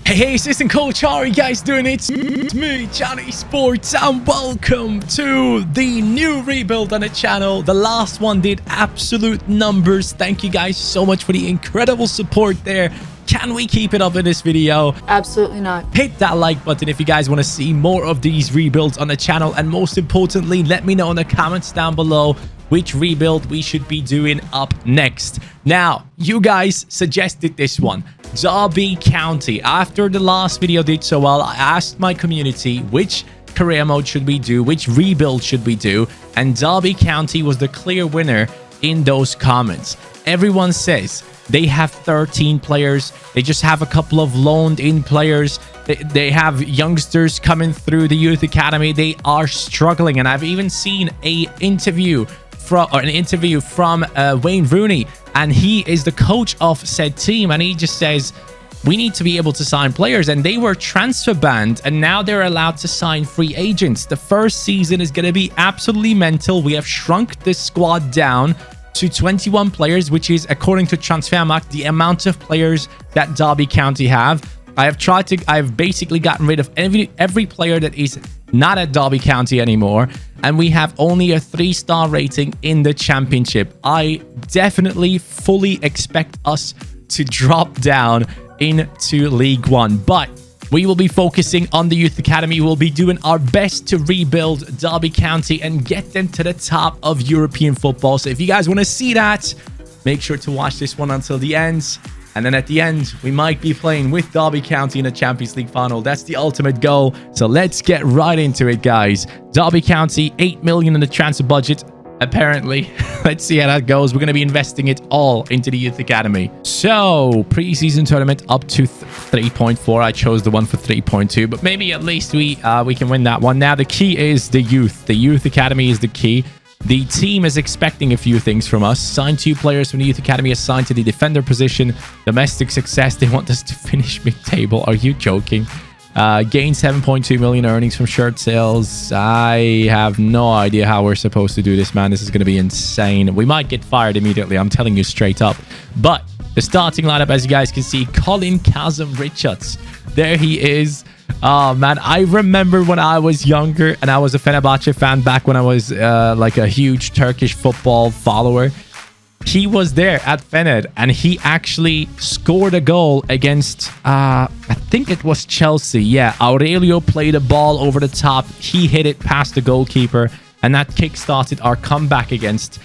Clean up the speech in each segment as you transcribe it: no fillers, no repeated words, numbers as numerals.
Hey, assistant coach, how are you guys doing? It's me, Johnny Sports, and welcome to the new rebuild on the channel. The last one did absolute numbers. Thank you guys so much for the incredible support there. Can we keep it up in this video? Absolutely not. Hit that like button if you guys want to see more of these rebuilds on the channel, and most importantly, let me know in the comments down below which rebuild we should be doing up next. Now, you guys suggested this one, Derby County. After the last video did so well, I asked my community which career mode should we do, which rebuild should we do, and Derby County was the clear winner in those comments. Everyone says they have 13 players. They just have a couple of loaned in players. They have youngsters coming through the youth academy. They are struggling, and I've even seen an interview from Wayne Rooney, and he is the coach of said team, and he just says we need to be able to sign players, and they were transfer banned and now they're allowed to sign free agents. The first season is going to be absolutely mental. We have shrunk this squad down to 21 players, which is, according to Transfermarkt, the amount of players that Derby County have. I've basically gotten rid of every player that is not at Derby County anymore, and we have only a 3-star rating in the championship. I definitely fully expect us to drop down into League One, but we will be focusing on the youth academy. We'll be doing our best to rebuild Derby County and get them to the top of European football. So if you guys want to see that, make sure to watch this one until the end. And then at the end, we might be playing with Derby County in a Champions League final. That's the ultimate goal. So let's get right into it, guys. Derby County, 8 million in the transfer budget, apparently. Let's see how that goes. We're going to be investing it all into the youth academy. So, preseason tournament up to 3.4. I chose the one for 3.2, but maybe at least we can win that one. Now, the key is the youth. The youth academy is the key. The team is expecting a few things from us. Sign 2 players from the youth academy assigned to the defender position. Domestic success. They want us to finish mid-table. Are you joking? Gain 7.2 million earnings from shirt sales. I have no idea how we're supposed to do this, man. This is going to be insane. We might get fired immediately. I'm telling you straight up. But the starting lineup, as you guys can see, Colin Kazım-Richards. There he is. Oh, man, I remember when I was younger and I was a Fenerbahce fan back when I was like a huge Turkish football follower. He was there at Fener and he actually scored a goal against, I think it was Chelsea. Yeah, Aurelio played a ball over the top. He hit it past the goalkeeper, and that kick-started our comeback against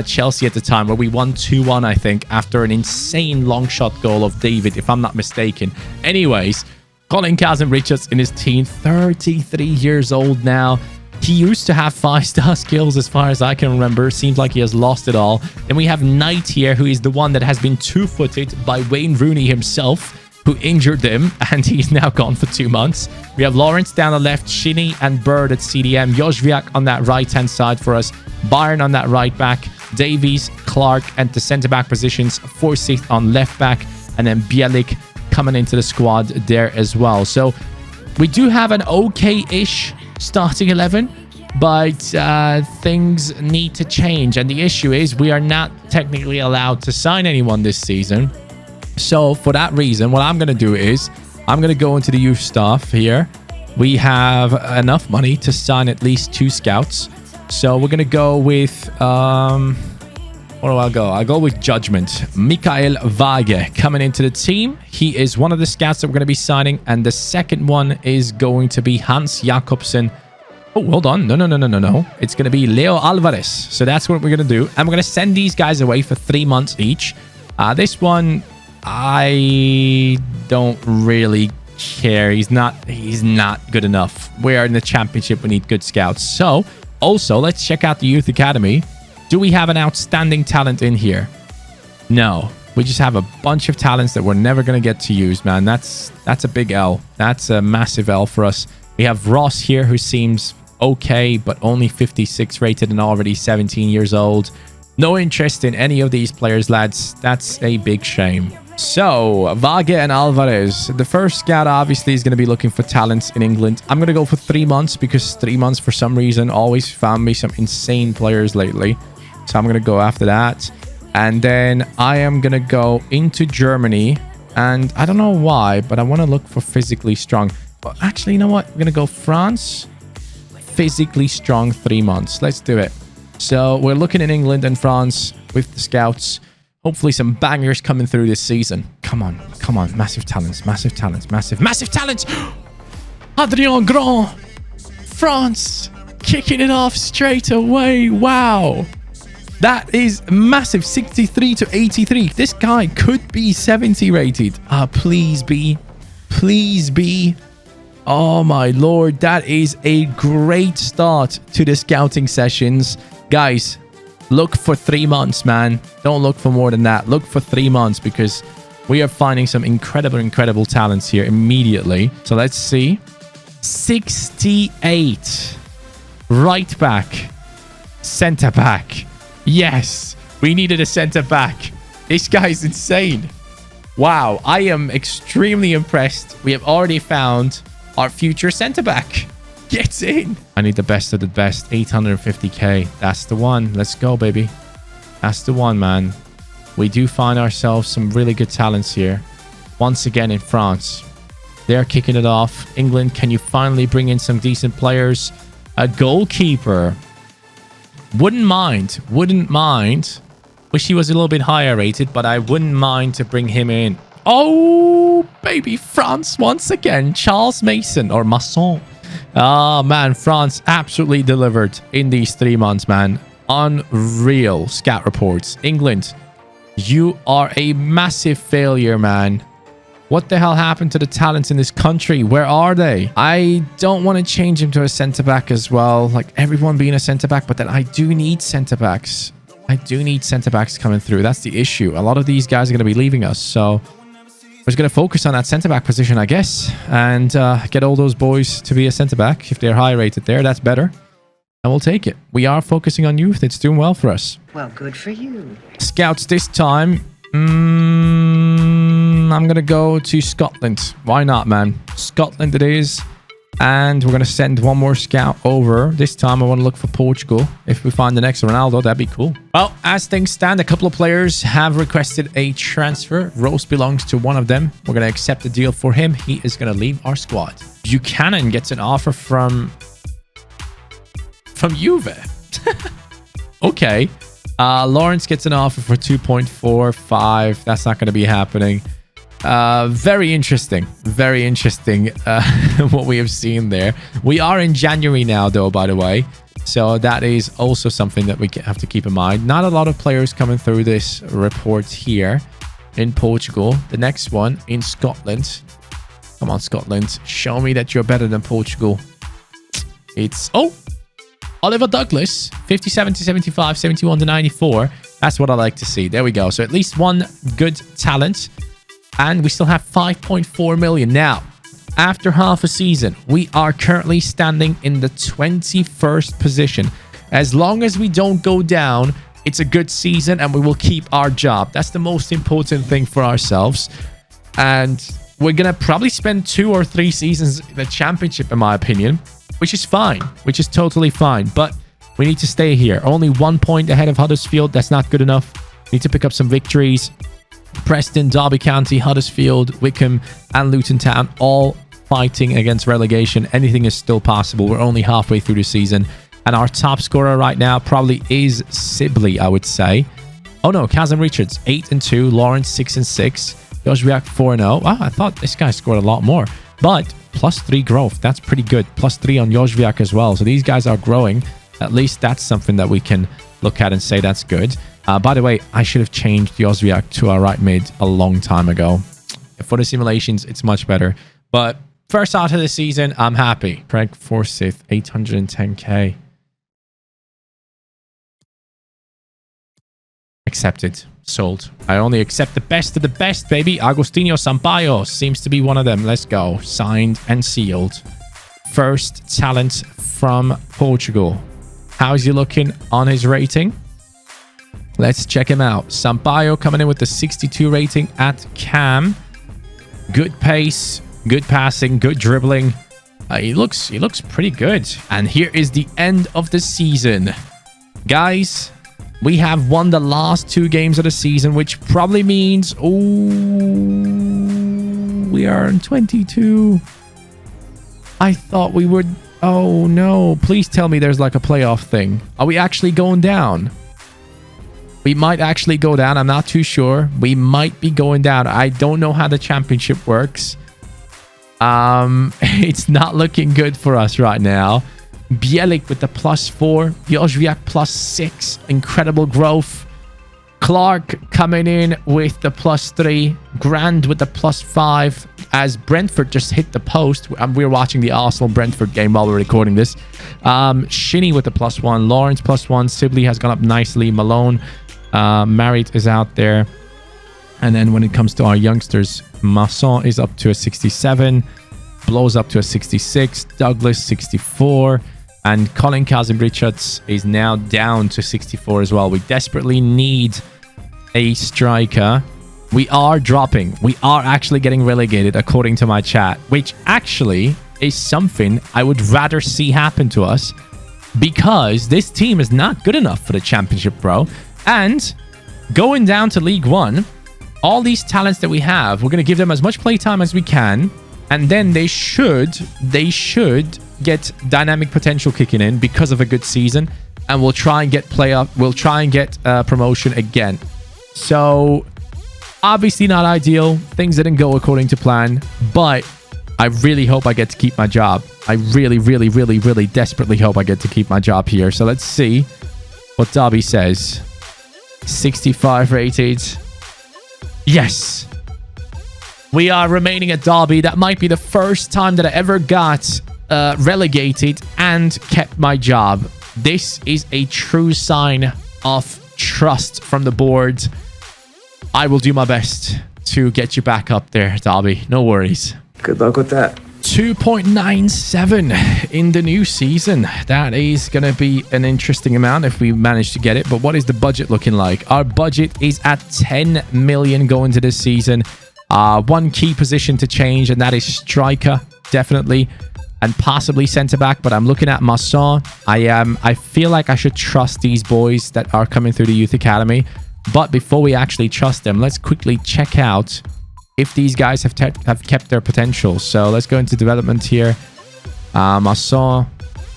Chelsea at the time, where we won 2-1, I think, after an insane long shot goal of David, if I'm not mistaken. Anyways, Colin Kazım-Richards in his team, 33 years old now. He used to have 5-star skills as far as I can remember. Seems like he has lost it all. Then we have Knight here, who is the one that has been 2-footed by Wayne Rooney himself, who injured him, and he's now gone for 2 months. We have Lawrence down the left, Shinny and Bird at CDM, Jozwiak on that right-hand side for us, Byron on that right back, Davies, Clark, and the centre-back positions, Forsyth on left back, and then Bielik coming into the squad there as well. So we do have an okay-ish starting 11, but things need to change, and the issue is we are not technically allowed to sign anyone this season. So for that reason, what I'm going to do is I'm going to go into the youth staff here. We have enough money to sign at least 2 scouts, so we're going to go with where do I go? I'll go with Judgment. Mikael Vage coming into the team. He is one of the scouts that we're going to be signing. And the second one is going to be Hans Jakobsen. Oh, hold on. No. It's going to be Leo Alvarez. So that's what we're going to do. And we're going to send these guys away for 3 months each. This one, I don't really care. He's not good enough. We are in the championship. We need good scouts. So, also, let's check out the youth academy. Do we have an outstanding talent in here? No. We just have a bunch of talents that we're never going to get to use, man. That's a big L. That's a massive L for us. We have Ross here, who seems okay, but only 56 rated and already 17 years old. No interest in any of these players, lads. That's a big shame. So, Vage and Alvarez. The first scout obviously is going to be looking for talents in England. I'm going to go for 3 months because 3 months, for some reason, always found me some insane players lately. So I'm going to go after that. And then I am going to go into Germany And I don't know why, but I want to look for physically strong. But actually, you know what? We're going to go France. Physically strong 3 months. Let's do it. So we're looking in England and France with the scouts. Hopefully some bangers coming through this season. Come on. Come on. Massive talents. Massive talents. Massive talents. Adrien Grand. France. Kicking it off straight away. Wow. That is massive. 63 to 83. This guy could be 70 rated. Please be. Please be. Oh my lord. That is a great start to the scouting sessions. Guys, look for 3 months, man. Don't look for more than that. Look for 3 months because we are finding some incredible talents here immediately. So let's see. 68. Right back. Center back. Yes, we needed a center back. This guy's insane. Wow, I am extremely impressed. We have already found our future center back. Get in. I need the best of the best. 850k. That's the one. Let's go, baby. That's the one, man. We do find ourselves some really good talents here. Once again in France. They're kicking it off. England, can you finally bring in some decent players? A goalkeeper. Wouldn't mind. Wish he was a little bit higher rated, but I wouldn't mind to bring him in. Oh, baby, France once again. Charles Mason or Masson. Oh, man, France absolutely delivered in these 3 months, man. Unreal scout reports. England, you are a massive failure, man. What the hell happened to the talents in this country? Where are they? I don't want to change him to a centre-back as well. Like everyone being a centre-back, but then I do need centre-backs. I do need centre-backs coming through. That's the issue. A lot of these guys are going to be leaving us. So we're just going to focus on that centre-back position, I guess. And get all those boys to be a centre-back. If they're high rated there, that's better. And we'll take it. We are focusing on youth. It's doing well for us. Well, good for you. Scouts this time. I'm going to go to Scotland. Why not, man? Scotland it is. And we're going to send one more scout over. This time I want to look for Portugal. If we find the next Ronaldo, that'd be cool. Well, as things stand, a couple of players have requested a transfer. Rose belongs to one of them. We're going to accept the deal for him. He is going to leave our squad. Buchanan gets an offer from Juve. Okay. Lawrence gets an offer for 2.45. That's not going to be happening. Very interesting what we have seen there. We are in January now, though, by the way, so that is also something that we have to keep in mind. Not a lot of players coming through this report here in Portugal. The next one in Scotland. Come on, Scotland, show me that you're better than Portugal. It's Oliver Douglas, 57 to 75, 71 to 94. That's what I like to see. There we go. So at least one good talent. And we still have 5.4 million. Now, after half a season, we are currently standing in the 21st position. As long as we don't go down, it's a good season and we will keep our job. That's the most important thing for ourselves. And we're going to probably spend 2 or 3 seasons in the championship, in my opinion, which is fine, which is totally fine. But we need to stay here. Only 1 point ahead of Huddersfield. That's not good enough. We need to pick up some victories. Preston, Derby County, Huddersfield, Wickham, and Luton Town all fighting against relegation. Anything is still possible. We're only halfway through the season. And our top scorer right now probably is Sibley, I would say. Oh no, Kazim Richards, 8 and 2. Lawrence, 6 and 6. Jozwiak, 4 and 0. Wow, I thought this guy scored a lot more. But +3 growth. That's pretty good. +3 on Jozwiak as well. So these guys are growing. At least that's something that we can look at and say that's good. By the way, I should have changed Jozwiak to our right mid a long time ago. For the simulations, it's much better. But first out of the season, I'm happy. Craig Forsyth, 810k. Accepted. Sold. I only accept the best of the best, baby. Agostinho Sampaio seems to be one of them. Let's go. Signed and sealed. First talent from Portugal. How's he looking on his rating? Let's check him out. Sampaio coming in with the 62 rating at Cam. Good pace, good passing, good dribbling. He looks pretty good. And here is the end of the season. Guys, We have won the last 2 games of the season, which probably means... Oh, we are in 22. I thought we would... Oh, no. Please tell me there's like a playoff thing. Are we actually going down? We might actually go down. I'm not too sure. We might be going down. I don't know how the championship works. It's not looking good for us right now. Bielik with the +4. Jozwiak +6. Incredible growth. Clark coming in with the +3. Grand with the +5. As Brentford just hit the post. We're watching the Arsenal-Brentford game while we're recording this. Shinny with the +1. Lawrence +1. Sibley has gone up nicely. Malone. Marit is out there. And then when it comes to our youngsters, Masson is up to a 67. Blows up to a 66. Douglas 64. And Colin Kazim-Richards is now down to 64 as well. We desperately need a striker. We are dropping. We are actually getting relegated according to my chat, which actually is something I would rather see happen to us because this team is not good enough for the championship, bro. And going down to League One, all these talents that we have, we're going to give them as much playtime as we can. And then they should get dynamic potential kicking in because of a good season. And we'll try and get playoff. We'll try and get promotion again. So obviously not ideal. Things didn't go according to plan. But I really hope I get to keep my job. I really, really, really, really desperately hope I get to keep my job here. So let's see what Derby says. 65 rated. Yes. We are remaining at Derby. That might be the first time that I ever got relegated and kept my job. This is a true sign of trust from the board. I will do my best to get you back up there, Derby. No worries. Good luck with that. 2.97 in the new season. That is going to be an interesting amount if we manage to get it. But what is the budget looking like? Our budget is at 10 million going to this season. One key position to change, and that is striker, definitely, and possibly centre-back. But I'm looking at Masson. I feel like I should trust these boys that are coming through the youth academy. But before we actually trust them, let's quickly check out if these guys have kept their potential. So let's go into development here. Masson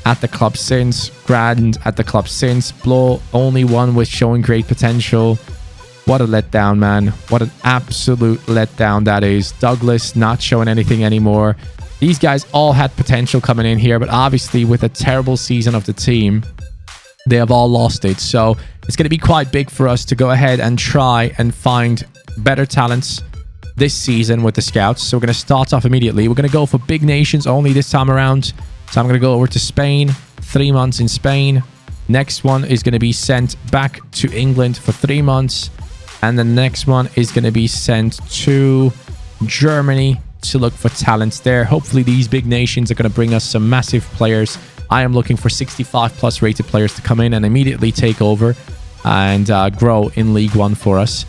at the club since. Grand at the club since. Blow, only one with showing great potential. What a letdown, man. What an absolute letdown that is. Douglas not showing anything anymore. These guys all had potential coming in here, but obviously with a terrible season of the team, they have all lost it. So it's going to be quite big for us to go ahead and try and find better talents this season with the scouts. So we're going to start off immediately. We're going to go for big nations only this time around. So I'm going to go over to Spain. 3 months in Spain. Next one is going to be sent back to England for 3 months. And the next one is going to be sent to Germany to look for talents there. Hopefully these big nations are going to bring us some massive players. I am looking for 65 plus rated players to come in and immediately take over and grow in League One for us.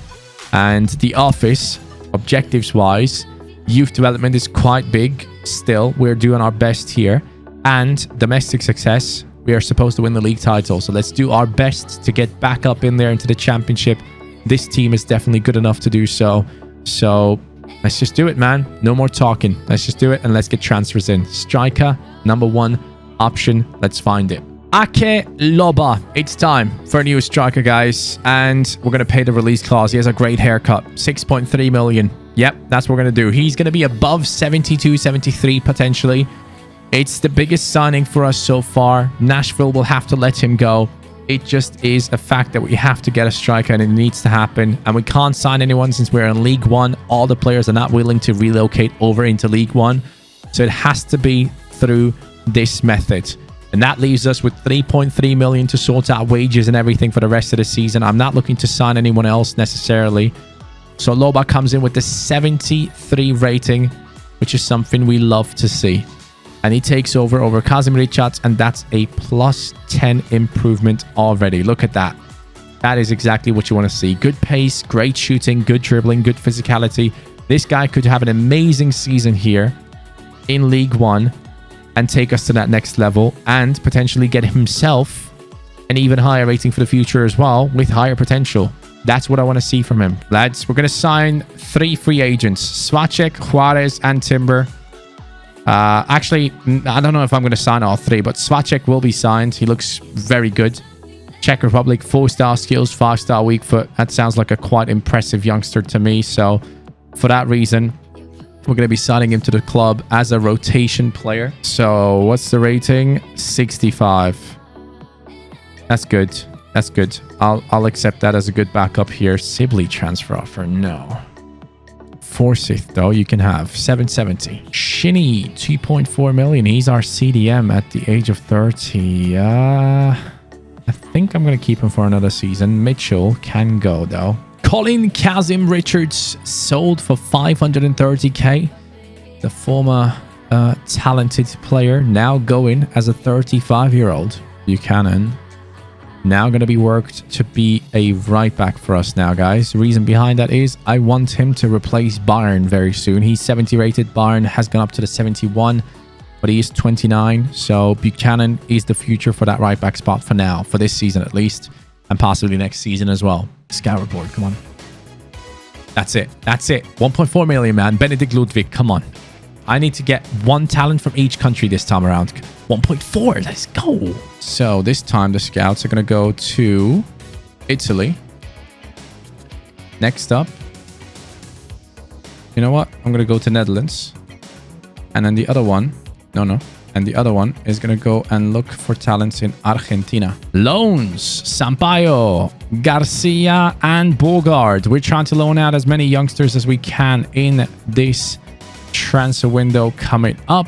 And the office, objectives wise, youth development is quite big still. We're doing our best here. And domestic success, we are supposed to win the league title. So let's do our best to get back up in there into the championship. This team is definitely good enough to do so. So let's just do it, man. No more talking. Let's just do it and let's get transfers in. Striker, number 1 option. Let's find it. Ake Loba. It's time for a new striker, guys. And we're going to pay the release clause. He has a great haircut. 6.3 million. Yep, that's what we're going to do. He's going to be above 72, 73 potentially. It's the biggest signing for us so far. Nashville will have to let him go. It just is a fact that we have to get a striker and it needs to happen. And we can't sign anyone since we're in League One. All the players are not willing to relocate over into League One. So it has to be through this method. And that leaves us with 3.3 million to sort out wages and everything for the rest of the season. I'm not looking to sign anyone else necessarily. So Loba comes in with the 73 rating, which is something we love to see. And he takes over Kazim-Richards, and that's a plus 10 improvement already. Look at that. That is exactly what you want to see. Good pace, great shooting, good dribbling, good physicality. This guy could have an amazing season here in League One and take us to that next level and potentially get himself an even higher rating for the future as well, with higher potential. That's what I want to see from him. Lads, we're going to sign 3 free agents. Svacek, Juarez, and Timber. Actually, I don't know if I'm going to sign all 3, but Svacek will be signed. He looks very good. Czech Republic, 4-star skills, 5-star weak foot. That sounds like a quite impressive youngster to me. So for that reason, we're going to be signing him to the club as a rotation player. So what's the rating? 65. That's good. That's good. I'll accept that as a good backup here. Sibley transfer offer. No. Forsyth, though, you can have 770. Shinny, 2.4 million. He's our CDM at the age of 30. I think I'm going to keep him for another season. Mitchell can go, though. Colin Kazim Richards sold for 530k. The former talented player now going as a 35-year-old. Buchanan now going to be worked to be a right back for us now, guys. The reason behind that is I want him to replace Bayern very soon. He's 70 rated. Bayern has gone up to the 71, but he is 29. So Buchanan is the future for that right back spot for now, for this season at least, and possibly next season as well. Scout report, come on. That's it. That's it. 1.4 million, man. Benedikt Ludwig, come on. I need to get 1 talent from each country this time around. 1.4, let's go. So this time the scouts are going to go to Italy. Next up, you know what? I'm going to go to Netherlands. And then the other one, and the other one is going to go and look for talents in Argentina. Loans, Sampaio, Garcia, and Bogard. We're trying to loan out as many youngsters as we can in this transfer window coming up.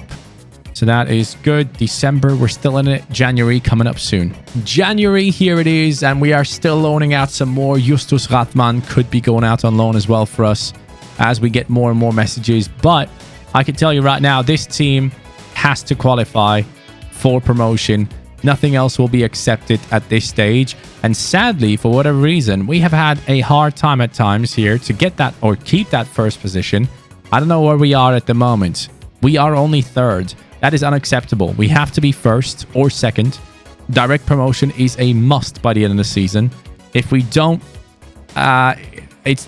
So that is good. December, we're still in it. January coming up soon. January, here it is. And we are still loaning out some more. Justus Ratman could be going out on loan as well for us as we get more and more messages. But I can tell you right now, this team has to qualify for promotion. Nothing else will be accepted at this stage. And sadly, for whatever reason, we have had a hard time at times here to get that or keep that first position. I don't know where we are at the moment. We are only 3rd. That is unacceptable. We have to be 1st or 2nd. Direct promotion is a must by the end of the season. If we don't, it's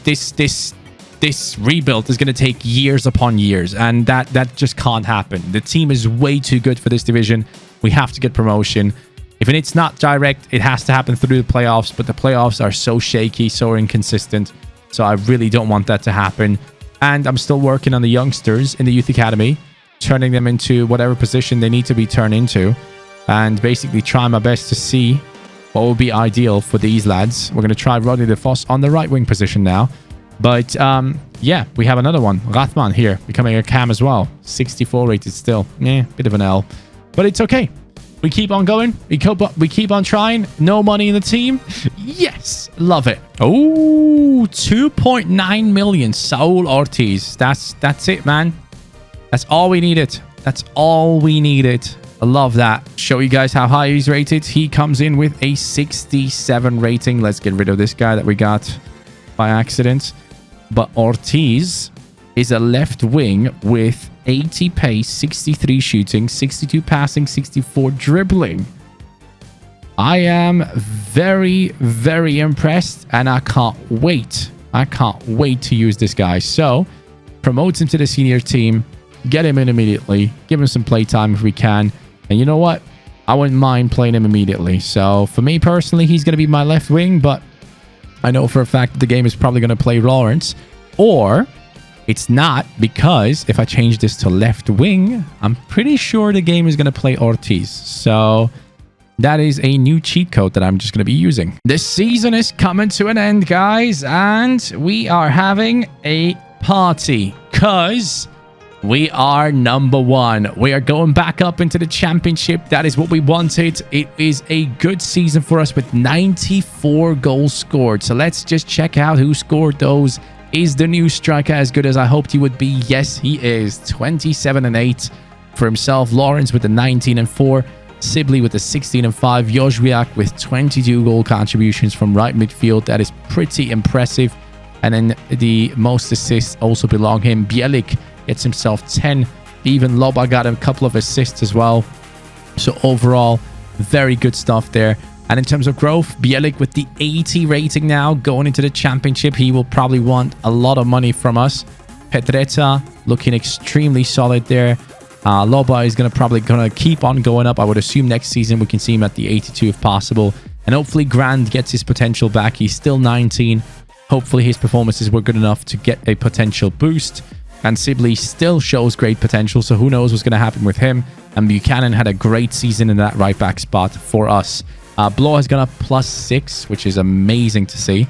this rebuild is going to take years upon years, and that just can't happen. The team is way too good for this division. We have to get promotion. If it's not direct, it has to happen through the playoffs, but the playoffs are so shaky, so inconsistent. So I really don't want that to happen. And I'm still working on the youngsters in the youth academy, turning them into whatever position they need to be turned into, and basically trying my best to see what would be ideal for these lads. We're going to try Rodney De Vos on the right wing position now. But yeah, we have another one. Rathman here, becoming a cam as well. 64 rated still. Bit of an L. But it's okay. We keep on going. We keep on trying. No money in the team. Yes. Love it. Oh, 2.9 million. Saul Ortiz. That's it, man. That's all we needed. That's all we needed. I love that. Show you guys how high he's rated. He comes in with a 67 rating. Let's get rid of this guy that we got by accident. But Ortiz is a left wing with 80 pace, 63 shooting, 62 passing, 64 dribbling. I am very, very impressed, and I can't wait. I can't wait to use this guy. So, promote him to the senior team, get him in immediately, give him some play time if we can. And you know what? I wouldn't mind playing him immediately. So, for me personally, he's going to be my left wing, but I know for a fact that the game is probably going to play Lawrence, or it's not, because if I change this to left wing, I'm pretty sure the game is going to play Ortiz. So that is a new cheat code that I'm just going to be using. This season is coming to an end, guys, and we are having a party because we are number 1. We are going back up into the championship. That is what we wanted. It is a good season for us with 94 goals scored. So let's just check out who scored those. Is the new striker as good as I hoped he would be? Yes, he is. 27 and 8 for himself. Lawrence with the 19 and 4. Sibley with the 16 and 5. Jozwiak with 22 goal contributions from right midfield. That is pretty impressive. And then the most assists also belong him. Bielik gets himself 10. Even Loba got a couple of assists as well. So overall, very good stuff there. And in terms of growth, Bielik with the 80 rating now going into the championship. He will probably want a lot of money from us. Petreta looking extremely solid there. Loba is probably gonna keep on going up. I would assume next season we can see him at the 82 if possible. And hopefully Grand gets his potential back. He's still 19. Hopefully his performances were good enough to get a potential boost. And Sibley still shows great potential, so who knows what's going to happen with him. And Buchanan had a great season in that right back spot for us. Blow has gone up +6, which is amazing to see.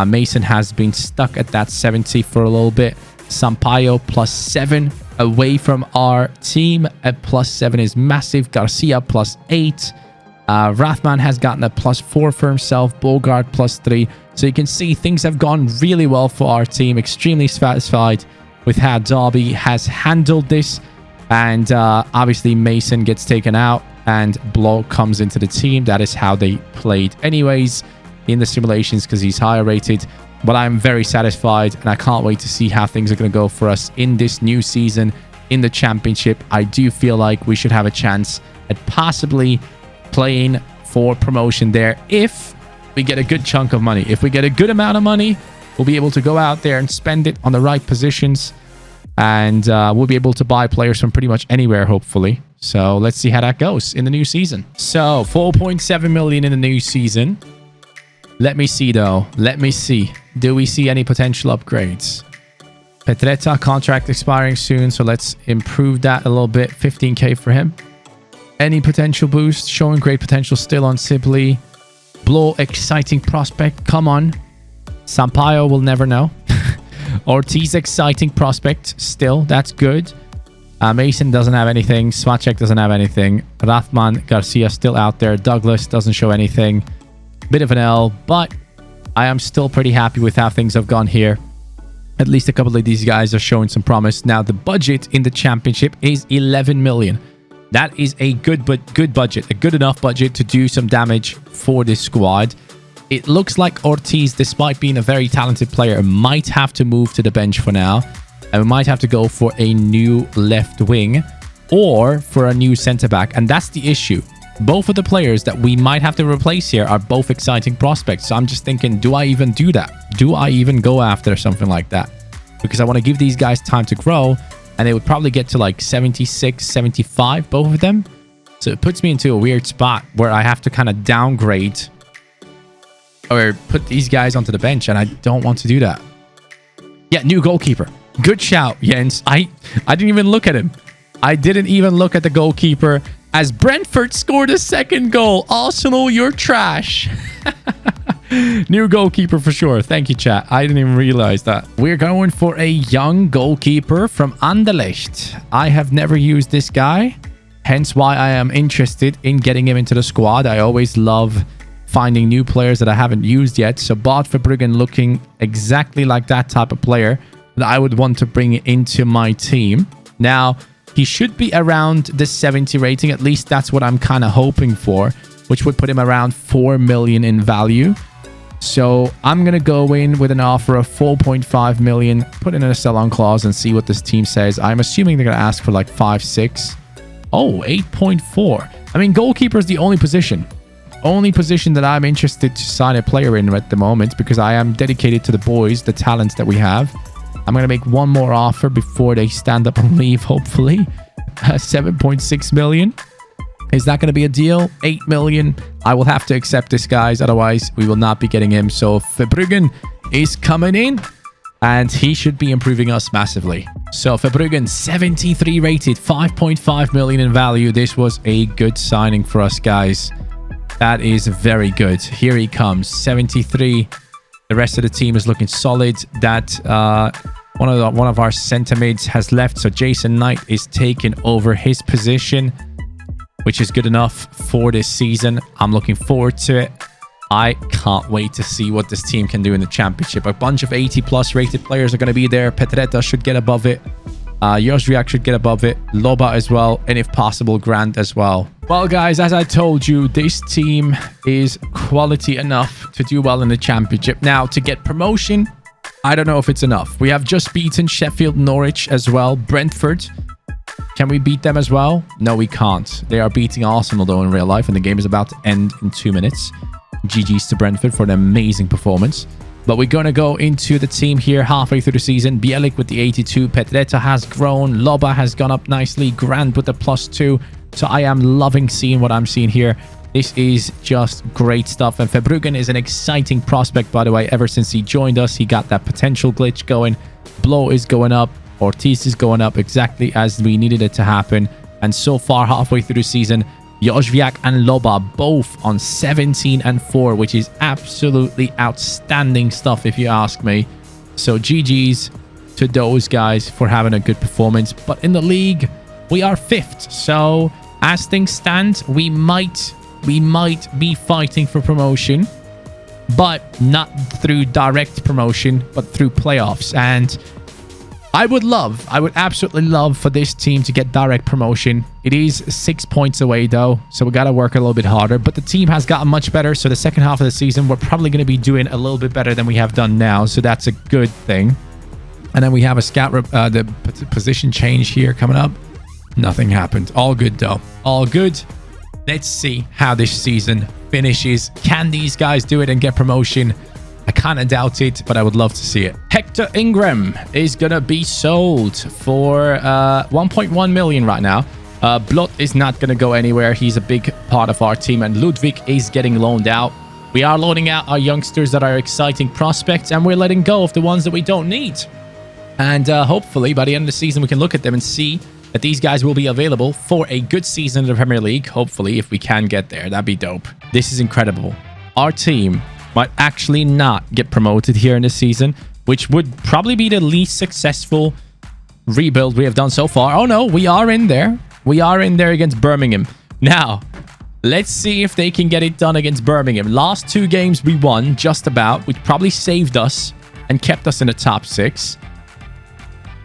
Mason has been stuck at that 70 for a little bit. Sampaio +7 away from our team. A +7 is massive. Garcia +8. Rathman has gotten a +4 for himself. Bogart +3. So you can see things have gone really well for our team. Extremely satisfied with how Derby has handled this. And obviously Mason gets taken out and Blow comes into the team. That is how they played anyways in the simulations because he's higher rated. But I'm very satisfied and I can't wait to see how things are going to go for us in this new season in the championship. I do feel like we should have a chance at possibly playing for promotion there if we get a good chunk of money. If we get a good amount of money, we'll be able to go out there and spend it on the right positions. And we'll be able to buy players from pretty much anywhere, hopefully. So let's see how that goes in the new season. So 4.7 million in the new season. Let me see, though. Let me see. Do we see any potential upgrades? Petreta contract expiring soon. So let's improve that a little bit. 15k for him. Any potential boost? Showing great potential still on Sibley. Blow, exciting prospect. Come on. Sampaio will never know. Ortiz, exciting prospect. Still, that's good. Mason doesn't have anything. Swacek doesn't have anything. Rathman, Garcia still out there. Douglas doesn't show anything. Bit of an L, but I am still pretty happy with how things have gone here. At least a couple of these guys are showing some promise. Now, the budget in the championship is 11 million. That is a good budget, a good enough budget to do some damage for this squad. It looks like Ortiz, despite being a very talented player, might have to move to the bench for now. And we might have to go for a new left wing or for a new centre-back. And that's the issue. Both of the players that we might have to replace here are both exciting prospects. So I'm just thinking, do I even do that? Do I even go after something like that? Because I want to give these guys time to grow. And they would probably get to like 76, 75, both of them. So it puts me into a weird spot where I have to kind of downgrade or put these guys onto the bench. And I don't want to do that. Yeah, new goalkeeper. Good shout, Jens. I didn't even look at him. I didn't even look at the goalkeeper as Brentford scored a second goal. Arsenal, you're trash. New goalkeeper for sure. Thank you, chat. I didn't even realize that. We're going for a young goalkeeper from Anderlecht. I have never used this guy, hence why I am interested in getting him into the squad. I always love finding new players that I haven't used yet. So Bart Verbruggen looking exactly like that type of player that I would want to bring into my team. Now, he should be around the 70 rating. At least that's what I'm kind of hoping for, which would put him around 4 million in value. So I'm going to go in with an offer of 4.5 million, put in a sell-on clause and see what this team says. I'm assuming they're going to ask for like 5, 6. Oh, 8.4. I mean, goalkeeper is the only position that I'm interested to sign a player in at the moment because I am dedicated to the boys, the talents that we have. I'm going to make one more offer before they stand up and leave, hopefully. 7.6 million. Is that going to be a deal? 8 million. I will have to accept this, guys. Otherwise, we will not be getting him. So Verbruggen is coming in and he should be improving us massively. So Verbruggen, 73 rated, 5.5 million in value. This was a good signing for us, guys. That is very good. Here he comes, 73. The rest of the team is looking solid. That one of our centre mids has left, so Jason Knight is taking over his position, which is good enough for this season. I'm looking forward to it. I can't wait to see what this team can do in the championship. A bunch of 80+ rated players are going to be there. Petreta should get above it. Jozriak should get above it. Loba as well. And if possible, Grant as well. Well, guys, as I told you, this team is quality enough to do well in the championship. Now, to get promotion, I don't know if it's enough. We have just beaten Sheffield, Norwich as well, Brentford. Can we beat them as well? No, we can't. They are beating Arsenal, though, in real life, and the game is about to end in 2 minutes. GG's to Brentford for an amazing performance. But we're going to go into the team here halfway through the season. Bielik with the 82. Pedretta has grown. Loba has gone up nicely. Grant with the +2. So I am loving seeing what I'm seeing here. This is just great stuff. And Verbruggen is an exciting prospect, by the way. Ever since he joined us, he got that potential glitch going. Blow is going up. Ortiz is going up exactly as we needed it to happen. And so far, halfway through the season, Jozwiak and Loba both on 17 and 4, which is absolutely outstanding stuff if you ask me. So GG's to those guys for having a good performance. But in the league, we are 5th. So as things stand, we might be fighting for promotion, but not through direct promotion, but through playoffs. And I would absolutely love for this team to get direct promotion. It is 6 points away, though, so we got to work a little bit harder. But the team has gotten much better, so the second half of the season, we're probably going to be doing a little bit better than we have done now, so that's a good thing. And then we have a scout, the position change here coming up. Nothing happened. All good, though. All good. Let's see how this season finishes. Can these guys do it and get promotion? I kind of doubt it, but I would love to see it. Hector Ingram is going to be sold for 1.1 million right now. Blot is not going to go anywhere. He's a big part of our team, and Ludwig is getting loaned out. We are loaning out our youngsters that are exciting prospects, and we're letting go of the ones that we don't need. And hopefully, by the end of the season, we can look at them and see that these guys will be available for a good season in the Premier League. Hopefully, if we can get there, that'd be dope. This is incredible. Our team might actually not get promoted here in this season, which would probably be the least successful rebuild we have done so far. Oh no, we are in there. We are in there against Birmingham. Now, let's see if they can get it done against Birmingham. Last 2 games we won, just about, which probably saved us and kept us in the top 6.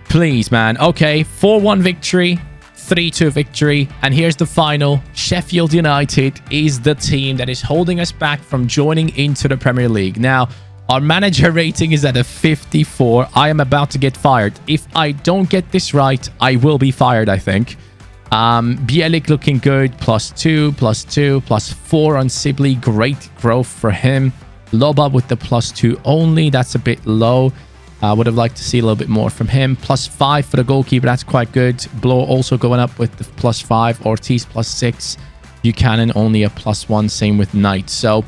Please, man. Okay, 4-1 victory. 3-2 victory, and here's the final. Sheffield United is the team that is holding us back from joining into the Premier League. Now, our manager rating is at a 54. I am about to get fired. If I don't get this right, I will be fired, I think. Bielik looking good. +2, +2, +4 on Sibley. Great growth for him. Loba with the +2 only. That's a bit low. I would have liked to see a little bit more from him. +5 for the goalkeeper. That's quite good. Blow also going up with the +5. Ortiz +6. Buchanan only a +1. Same with Knight. So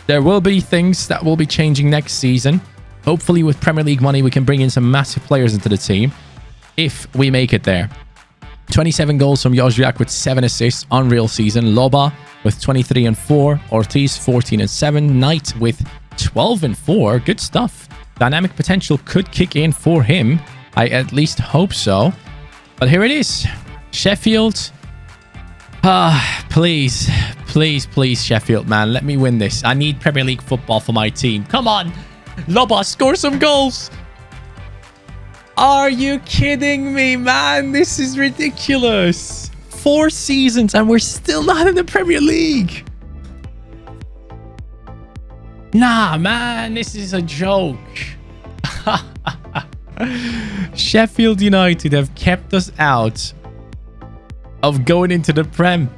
there will be things that will be changing next season. Hopefully with Premier League money, we can bring in some massive players into the team if we make it there. 27 goals from Jozwiak with 7 assists. Unreal season. Loba with 23 and 4. Ortiz 14 and 7. Knight with 12 and 4. Good stuff. Dynamic potential could kick in for him. I at least hope so. But here it is. Sheffield. Please, please, please, Sheffield, man. Let me win this. I need Premier League football for my team. Come on. Loba, score some goals. Are you kidding me, man? This is ridiculous. 4 seasons and we're still not in the Premier League. Nah, man, this is a joke. Sheffield United have kept us out of going into the Prem.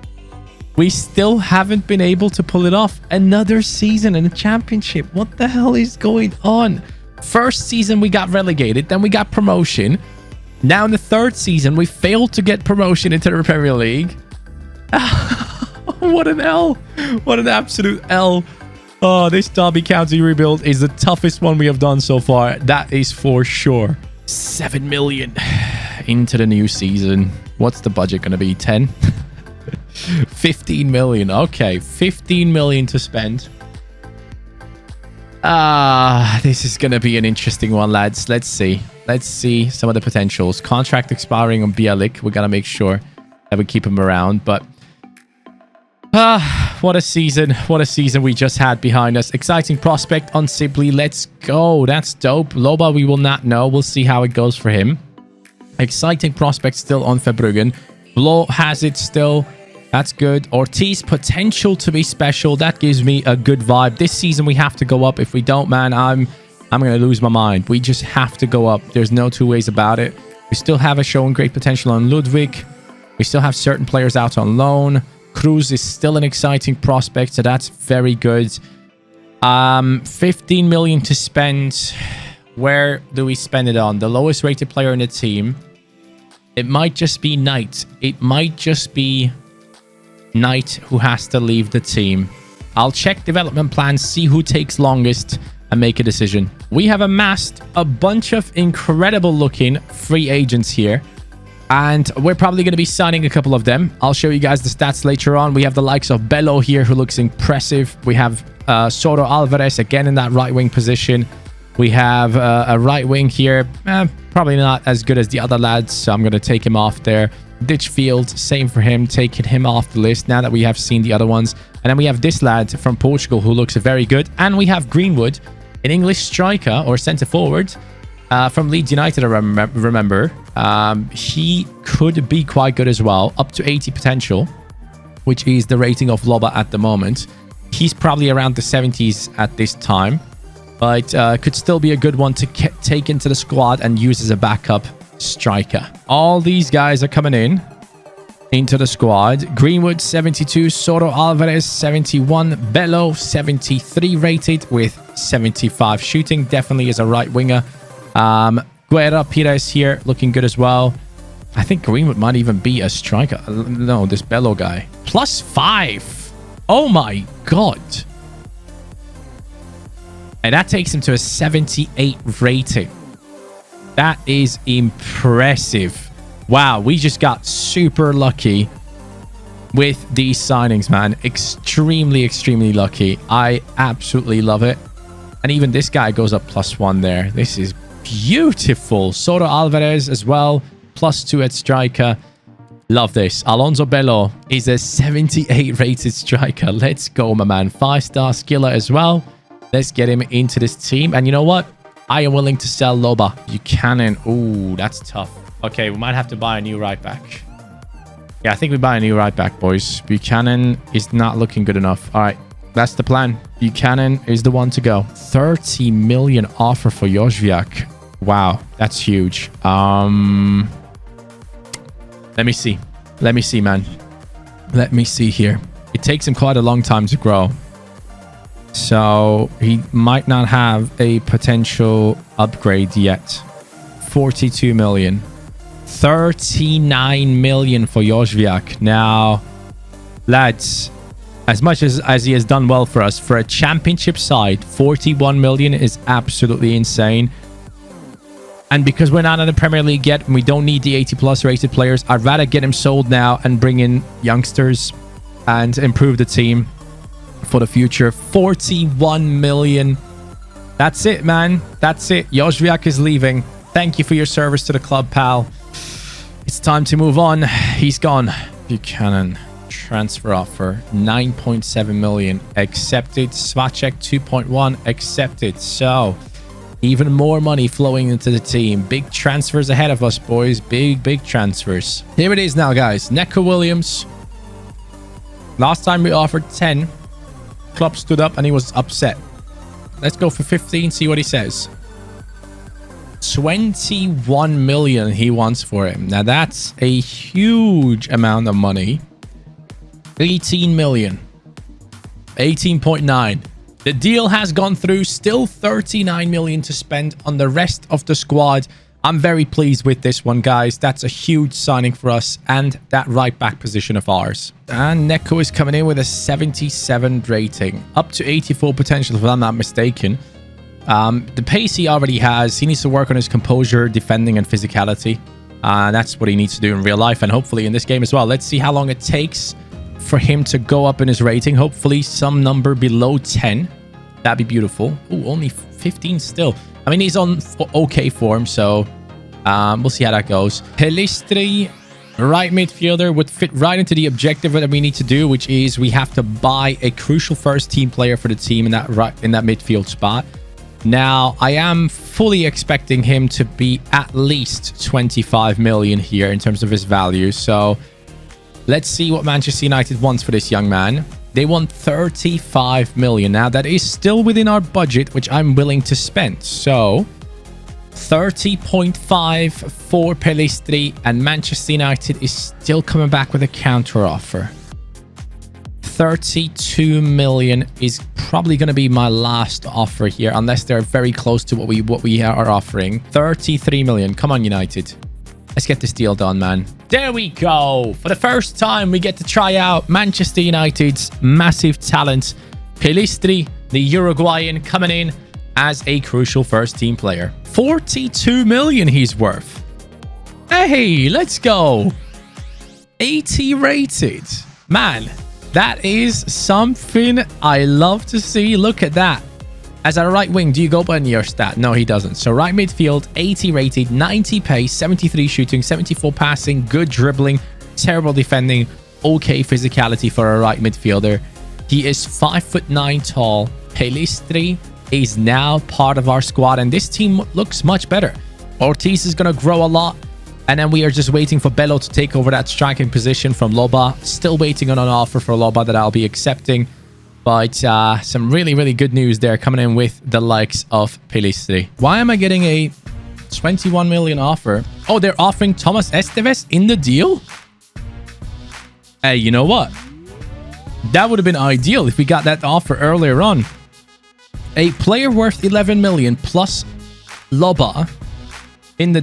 We still haven't been able to pull it off. Another season in the Championship. What the hell is going on? First season, we got relegated. Then we got promotion. Now in the 3rd season, we failed to get promotion into the Premier League. What an L. What an absolute L. Oh, this Derby County rebuild is the toughest one we have done so far. That is for sure. 7 million into the new season. What's the budget going to be? 10? 15 million. Okay, 15 million to spend. This is going to be an interesting one, lads. Let's see. Let's see some of the potentials. Contract expiring on Bielik. We got to make sure that we keep him around, but what a season. What a season we just had behind us. Exciting prospect on Sibley. Let's go. That's dope. Loba, we will not know. We'll see how it goes for him. Exciting prospect still on Verbruggen. Blow has it still. That's good. Ortiz, potential to be special. That gives me a good vibe. This season, we have to go up. If we don't, man, I'm going to lose my mind. We just have to go up. There's no 2 ways about it. We still have a showing great potential on Ludwig. We still have certain players out on loan. Cruz is still an exciting prospect, so that's very good. 15 million to spend. Where do we spend it on? The lowest rated player in the team. It might just be Knight. It might just be Knight who has to leave the team. I'll check development plans, see who takes longest, and make a decision. We have amassed a bunch of incredible looking free agents here, and we're probably going to be signing a couple of them. I'll show you guys the stats later on. We have the likes of Bello here, who looks impressive. We have Soto Alvarez again in that right wing position. We have a right wing here, probably not as good as the other lads, so I'm going to take him off there. Ditchfield, same for him, taking him off the list now that we have seen the other ones. And then we have this lad from Portugal who looks very good. And we have Greenwood, an English striker or centre forward from Leeds United, I remember. He could be quite good as well, up to 80 potential, which is the rating of Loba at the moment. He's probably around the 70s at this time, but could still be a good one to take into the squad and use as a backup striker. All these guys are coming into the squad. Greenwood 72, Soto Alvarez 71, Bello 73 rated with 75 shooting, definitely is a right winger. Guerra Pires here looking good as well. I think Greenwood might even be a striker. No, this Bello guy +5. Oh my god. And that takes him to a 78 rating. That is impressive. Wow, we just got super lucky with these signings, man. Extremely, extremely lucky. I absolutely love it. And even this guy goes up +1 there. This is beautiful. Soto Alvarez as well, +2 at striker. Love this. Alonso Bello is a 78 rated striker. Let's go, my man. 5-star skiller as well. Let's get him into this team. And you know what? I am willing to sell Loba. Buchanan. Ooh, that's tough. Okay, we might have to buy a new right back. Yeah, I think we buy a new right back, boys. Buchanan is not looking good enough. All right, that's the plan. Buchanan is the one to go. 30 million offer for Jozwiak. Wow, that's huge. Let me see. Let me see, man. Let me see here. It takes him quite a long time to grow. So he might not have a potential upgrade yet. 42 million. 39 million for Jozwiak. Now, lads, as much as he has done well for us, for a championship side, 41 million is absolutely insane. And because we're not in the Premier League yet and we don't need the 80+ rated players, I'd rather get him sold now and bring in youngsters and improve the team for the future. 41 million. That's it, man. That's it. Jozwiak is leaving. Thank you for your service to the club, pal. It's time to move on. He's gone. Buchanan. Transfer offer. 9.7 million. Accepted. Svacek 2.1. Accepted. So, even more money flowing into the team. Big transfers ahead of us, boys. Big transfers. Here it is now, guys. Neco Williams. Last time we offered 10. Club stood up and he was upset. Let's go for 15, see what he says. 21 million he wants for him. Now that's a huge amount of money. 18 million. 18.9. The deal has gone through. Still 39 million to spend on the rest of the squad. I'm very pleased with this one, guys. That's a huge signing for us and that right back position of ours. And Neco is coming in with a 77 rating. Up to 84 potential, if I'm not mistaken. The pace he already has. He needs to work on his composure, defending, and physicality. That's what he needs to do in real life and hopefully in this game as well. Let's see how long it takes for him to go up in his rating. Hopefully some number below 10. That'd be beautiful. Oh, only 15 still. I mean, he's on okay form, so we'll see how that goes. Pelistri, right midfielder, would fit right into the objective that we need to do, which is we have to buy a crucial first team player for the team in that midfield spot. Now, I am fully expecting him to be at least 25 million here in terms of his value. So let's see what Manchester United wants for this young man. They want 35 million. Now, that is still within our budget, which I'm willing to spend. So 30.5 for Pelistri, and Manchester United is still coming back with a counter offer. 32 million is probably going to be my last offer here, unless they're very close to what we are offering. 33 million. Come on, United. Let's get this deal done, man. There we go. For the first time, we get to try out Manchester United's massive talent. Pelistri, the Uruguayan, coming in as a crucial first team player. 42 million he's worth. Hey, let's go. 80 rated. Man, that is something I love to see. Look at that. As a right wing, do you go by your stat? No, he doesn't. So right midfield, 80 rated, 90 pace, 73 shooting, 74 passing, good dribbling, terrible defending, okay physicality for a right midfielder. He is 5'9" tall. Pelistri is now part of our squad, and this team looks much better. Ortiz is going to grow a lot, and then we are just waiting for Bello to take over that striking position from Loba. Still waiting on an offer for Loba that I'll be accepting. But some really, really good news there coming in with the likes of Pelistri. Why am I getting a 21 million offer? Oh, they're offering Thomas Esteves in the deal? Hey, you know what? That would have been ideal if we got that offer earlier on. A player worth 11 million plus Loba in the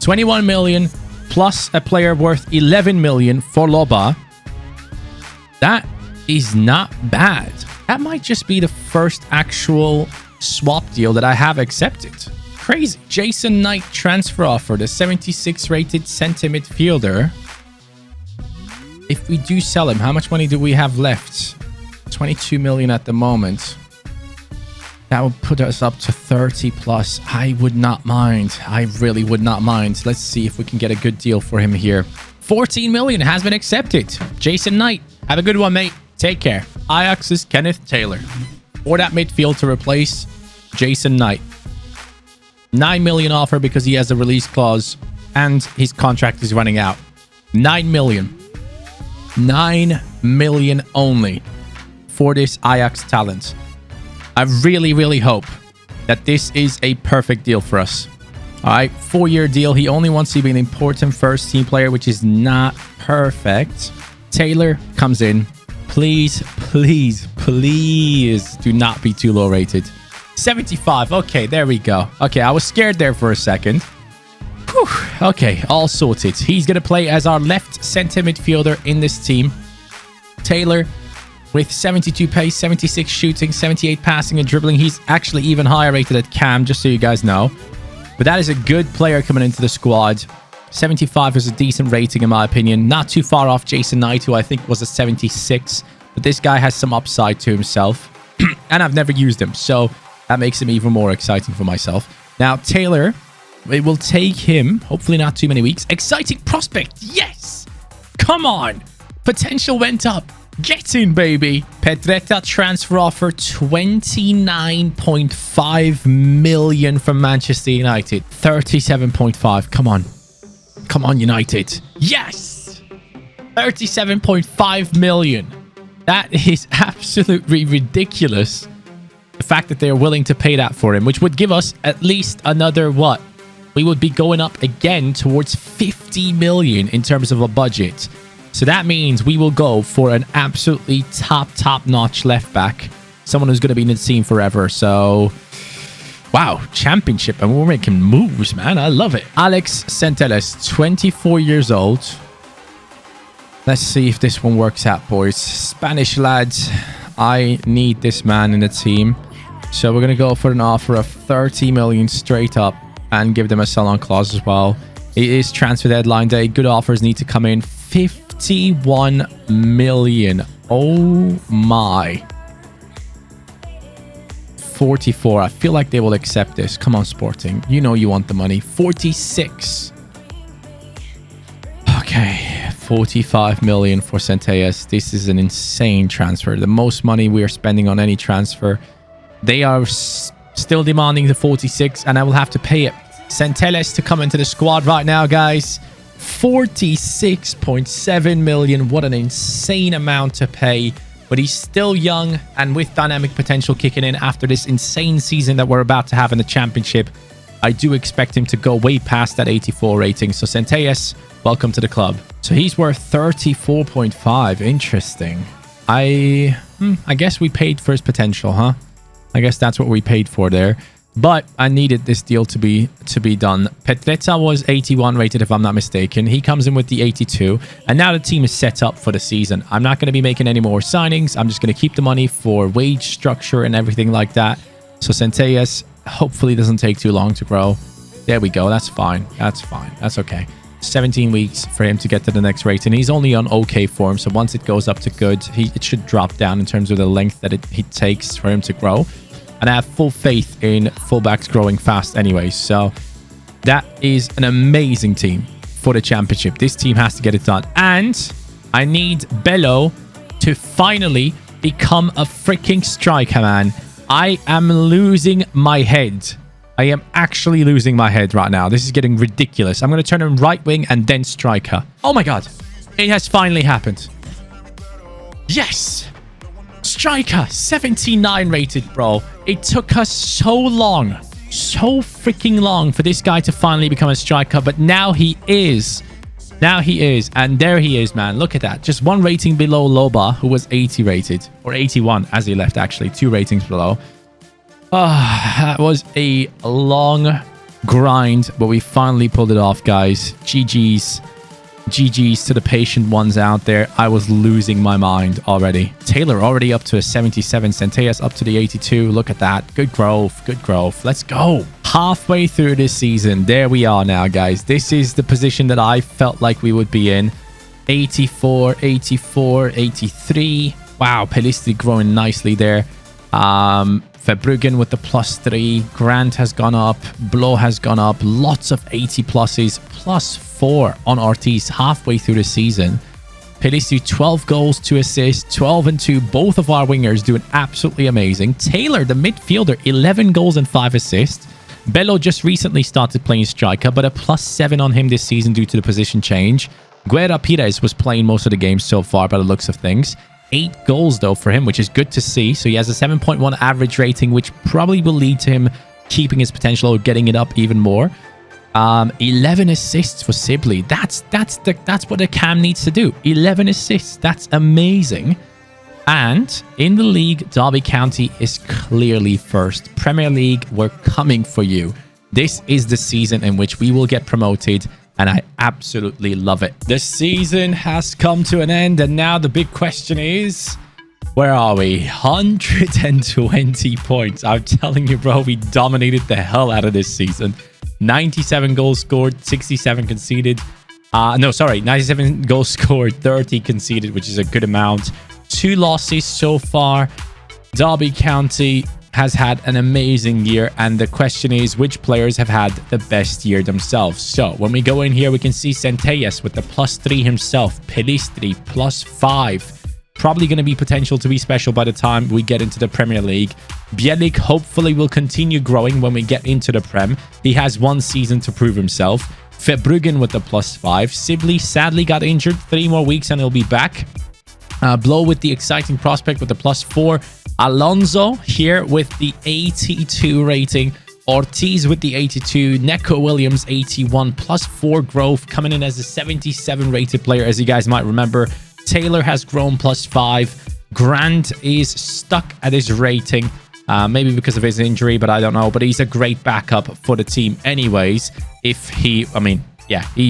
21 million plus a player worth 11 million for Loba. That is not bad. That might just be the first actual swap deal that I have accepted. Crazy. Jason Knight transfer offer, the 76 rated center midfielder. If we do sell him, how much money do we have left? 22 million at the moment. That would put us up to 30 plus. I would not mind. I really would not mind. Let's see if we can get a good deal for him here. 14 million has been accepted. Jason Knight, have a good one, mate. Take care. Ajax's Kenneth Taylor. Or that midfield to replace Jason Knight. 9 million offer because he has a release clause and his contract is running out. 9 million. 9 million only for this Ajax talent. I really, really hope that this is a perfect deal for us. All right, 4-year deal. He only wants to be an important first team player, which is not perfect. Taylor comes in. Please, please, please do not be too low rated. 75. Okay, there we go. Okay, I was scared there for a second. Whew. Okay, all sorted. He's going to play as our left center midfielder in this team. Taylor with 72 pace, 76 shooting, 78 passing and dribbling. He's actually even higher rated at Cam, just so you guys know. But that is a good player coming into the squad. 75 is a decent rating in my opinion. Not too far off Jason Knight, who I think was a 76. But this guy has some upside to himself. And I've never used him, so that makes him even more exciting for myself. Now, Taylor, it will take him, hopefully not too many weeks. Exciting prospect, yes! Come on! Potential went up. Get in, baby. Pedretta transfer offer 29.5 million from Manchester United. 37.5. Come on. Come on, United. Yes! 37.5 million. That is absolutely ridiculous. The fact that they're willing to pay that for him, which would give us at least another what? We would be going up again towards 50 million in terms of a budget. So that means we will go for an absolutely top-notch left back. Someone who's going to be in the team forever. So, wow, championship. And we're making moves, man. I love it. Alex Centelles, 24 years old. Let's see if this one works out, boys. Spanish lads, I need this man in the team. So we're going to go for an offer of 30 million straight up and give them a sell-on clause as well. It is transfer deadline day. Good offers need to come in. 51 million. Oh my. 44. I feel like they will accept this. Come on, Sporting. You know you want the money. 46. Okay. 45 million for Centelles. This is an insane transfer. The most money we are spending on any transfer. They are still demanding the 46 and I will have to pay it. Centelles to come into the squad right now, guys. 46.7 million. What an insane amount to pay. But he's still young and with dynamic potential kicking in after this insane season that we're about to have in the championship. I do expect him to go way past that 84 rating. So Centellas, welcome to the club. So he's worth 34.5. Interesting. I guess we paid for his potential, huh? I guess that's what we paid for there. But I needed this deal to be done. Petretta was 81 rated, if I'm not mistaken. He comes in with the 82. And now the team is set up for the season. I'm not going to be making any more signings. I'm just going to keep the money for wage structure and everything like that. So Centellas hopefully doesn't take too long to grow. There we go. That's fine. That's fine. That's okay. 17 weeks for him to get to the next rating. He's only on okay form. So once it goes up to good, it should drop down in terms of the length that it takes for him to grow. And I have full faith in fullbacks growing fast anyway. So that is an amazing team for the championship. This team has to get it done. And I need Bello to finally become a freaking striker, man. I am losing my head. I am actually losing my head right now. This is getting ridiculous. I'm going to turn him right wing and then striker. Oh my God. It has finally happened. Yes. Striker, 79 rated, bro. It took us so long, so freaking long for this guy to finally become a striker, but now he is. Now he is, and there he is, man. Look at that. Just one rating below Loba, who was 80 rated, or 81 as he left, actually. 2 ratings below. That was a long grind, but we finally pulled it off, guys. GG's. GG's to the patient ones out there. I was losing my mind already. Taylor already up to a 77. Centellas up to the 82. Look at that. Good growth. Good growth. Let's go. Halfway through this season. There we are now, guys. This is the position that I felt like we would be in. 84, 84, 83. Wow, Pelistri growing nicely there. Verbruggen with the +3. Grant has gone up. Blow has gone up. Lots of 80 pluses. +4 on Ortiz halfway through the season. Pelistri 12 goals, 2 assists, 12 and 2. Both of our wingers doing absolutely amazing. Taylor, the midfielder, 11 goals and 5 assists. Bello just recently started playing striker, but a +7 on him this season due to the position change. Guerra Pires was playing most of the games so far by the looks of things. 8 goals though for him, which is good to see. So he has a 7.1 average rating, which probably will lead to him keeping his potential or getting it up even more. 11 assists for Sibley. That's what a cam needs to do. 11 assists. That's amazing. And in the league, Derby County is clearly first. Premier League, we're coming for you. This is the season in which we will get promoted, and I absolutely love it. The season has come to an end, and now the big question is, where are we? 120 points. I'm telling you, bro, we dominated the hell out of this season. 97 goals scored, 67 conceded. 97 goals scored, 30 conceded, which is a good amount. 2 losses so far. Derby County has had an amazing year, and the question is, which players have had the best year themselves? So when we go in here, we can see Centellas with the +3 himself. Pelistri +5. Probably going to be potential to be special by the time we get into the Premier League. Bielik hopefully will continue growing when we get into the Prem. He has 1 season to prove himself. Verbruggen with the +5. Sibley sadly got injured. 3 more weeks and he'll be back. Blow with the exciting prospect with the +4. Alonso here with the 82 rating. Ortiz with the 82. Neco Williams 81. +4 growth, coming in as a 77 rated player, as you guys might remember. Taylor has grown +5. Grant is stuck at his rating, maybe because of his injury, but I don't know. But he's a great backup for the team anyways. He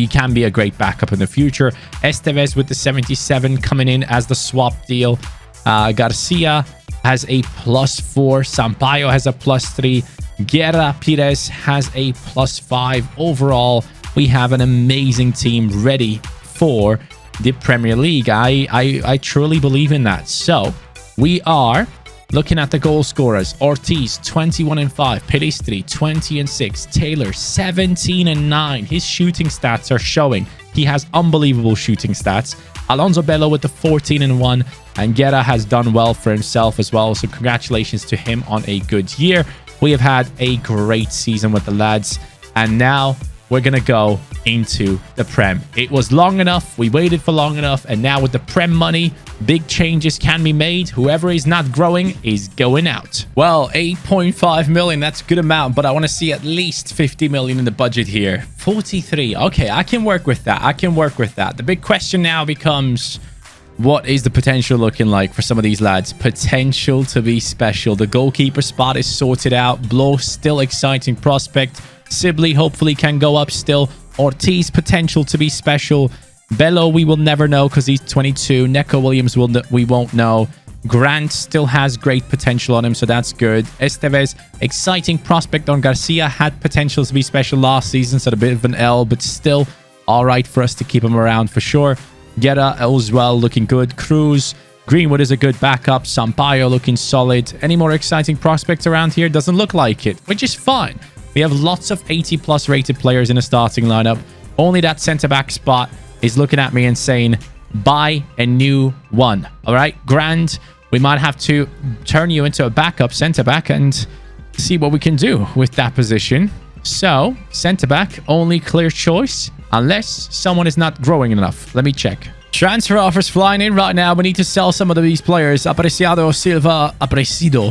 can be a great backup in the future. Estevez with the 77 coming in as the swap deal. Garcia has a +4. Sampaio has a +3. Guerra Pires has a +5. Overall, we have an amazing team ready for the Premier League. I truly believe in that. So we are looking at the goal scorers. Ortiz 21 and 5, Pelistri 20 and 6, Taylor 17 and 9. His shooting stats are showing. He has unbelievable shooting stats. Alonso Bello with the 14 and 1, and Guerra has done well for himself as well. So congratulations to him on a good year. We have had a great season with the lads, and now we're going to go into the Prem. It was long enough. We waited for long enough. And now with the Prem money, big changes can be made. Whoever is not growing is going out. Well, 8.5 million. That's a good amount, but I want to see at least 50 million in the budget here. 43. Okay, I can work with that. I can work with that. The big question now becomes, what is the potential looking like for some of these lads? Potential to be special. The goalkeeper spot is sorted out. Blow, still exciting prospect. Sibley hopefully can go up still. Ortiz, potential to be special. Bello, we will never know because he's 22. Neco Williams, we won't know. Grant still has great potential on him, so that's good. Estevez, exciting prospect on Garcia. Had potential to be special last season, so a bit of an L, but still all right for us to keep him around for sure. Guerra as well, looking good. Cruz, Greenwood is a good backup. Sampaio looking solid. Any more exciting prospects around here? Doesn't look like it, which is fine. We have lots of 80+ rated players in the starting lineup. Only that centre-back spot is looking at me and saying, buy a new one. All right, Grand, we might have to turn you into a backup centre-back and see what we can do with that position. So, centre-back, only clear choice, unless someone is not growing enough. Let me check. Transfer offers flying in right now. We need to sell some of these players. Apreciado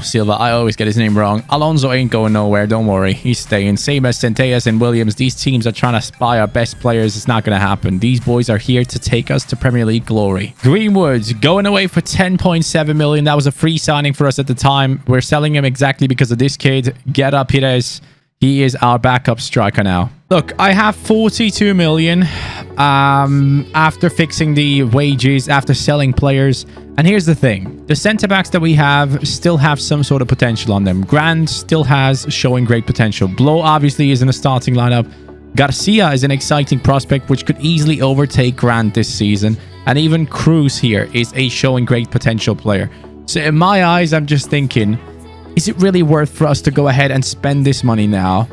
Silva. I always get his name wrong. Alonso ain't going nowhere. Don't worry. He's staying. Same as Centellas and Williams. These teams are trying to buy our best players. It's not going to happen. These boys are here to take us to Premier League glory. Greenwood going away for 10.7 million. That was a free signing for us at the time. We're selling him exactly because of this kid. Guerra Pires. He is our backup striker now. Look, I have 42 million after fixing the wages, after selling players. And here's the thing. The centre-backs that we have still have some sort of potential on them. Grand still has showing great potential. Blow obviously is in a starting lineup. Garcia is an exciting prospect which could easily overtake Grand this season. And even Cruz here is a showing great potential player. So in my eyes, I'm just thinking, is it really worth for us to go ahead and spend this money now?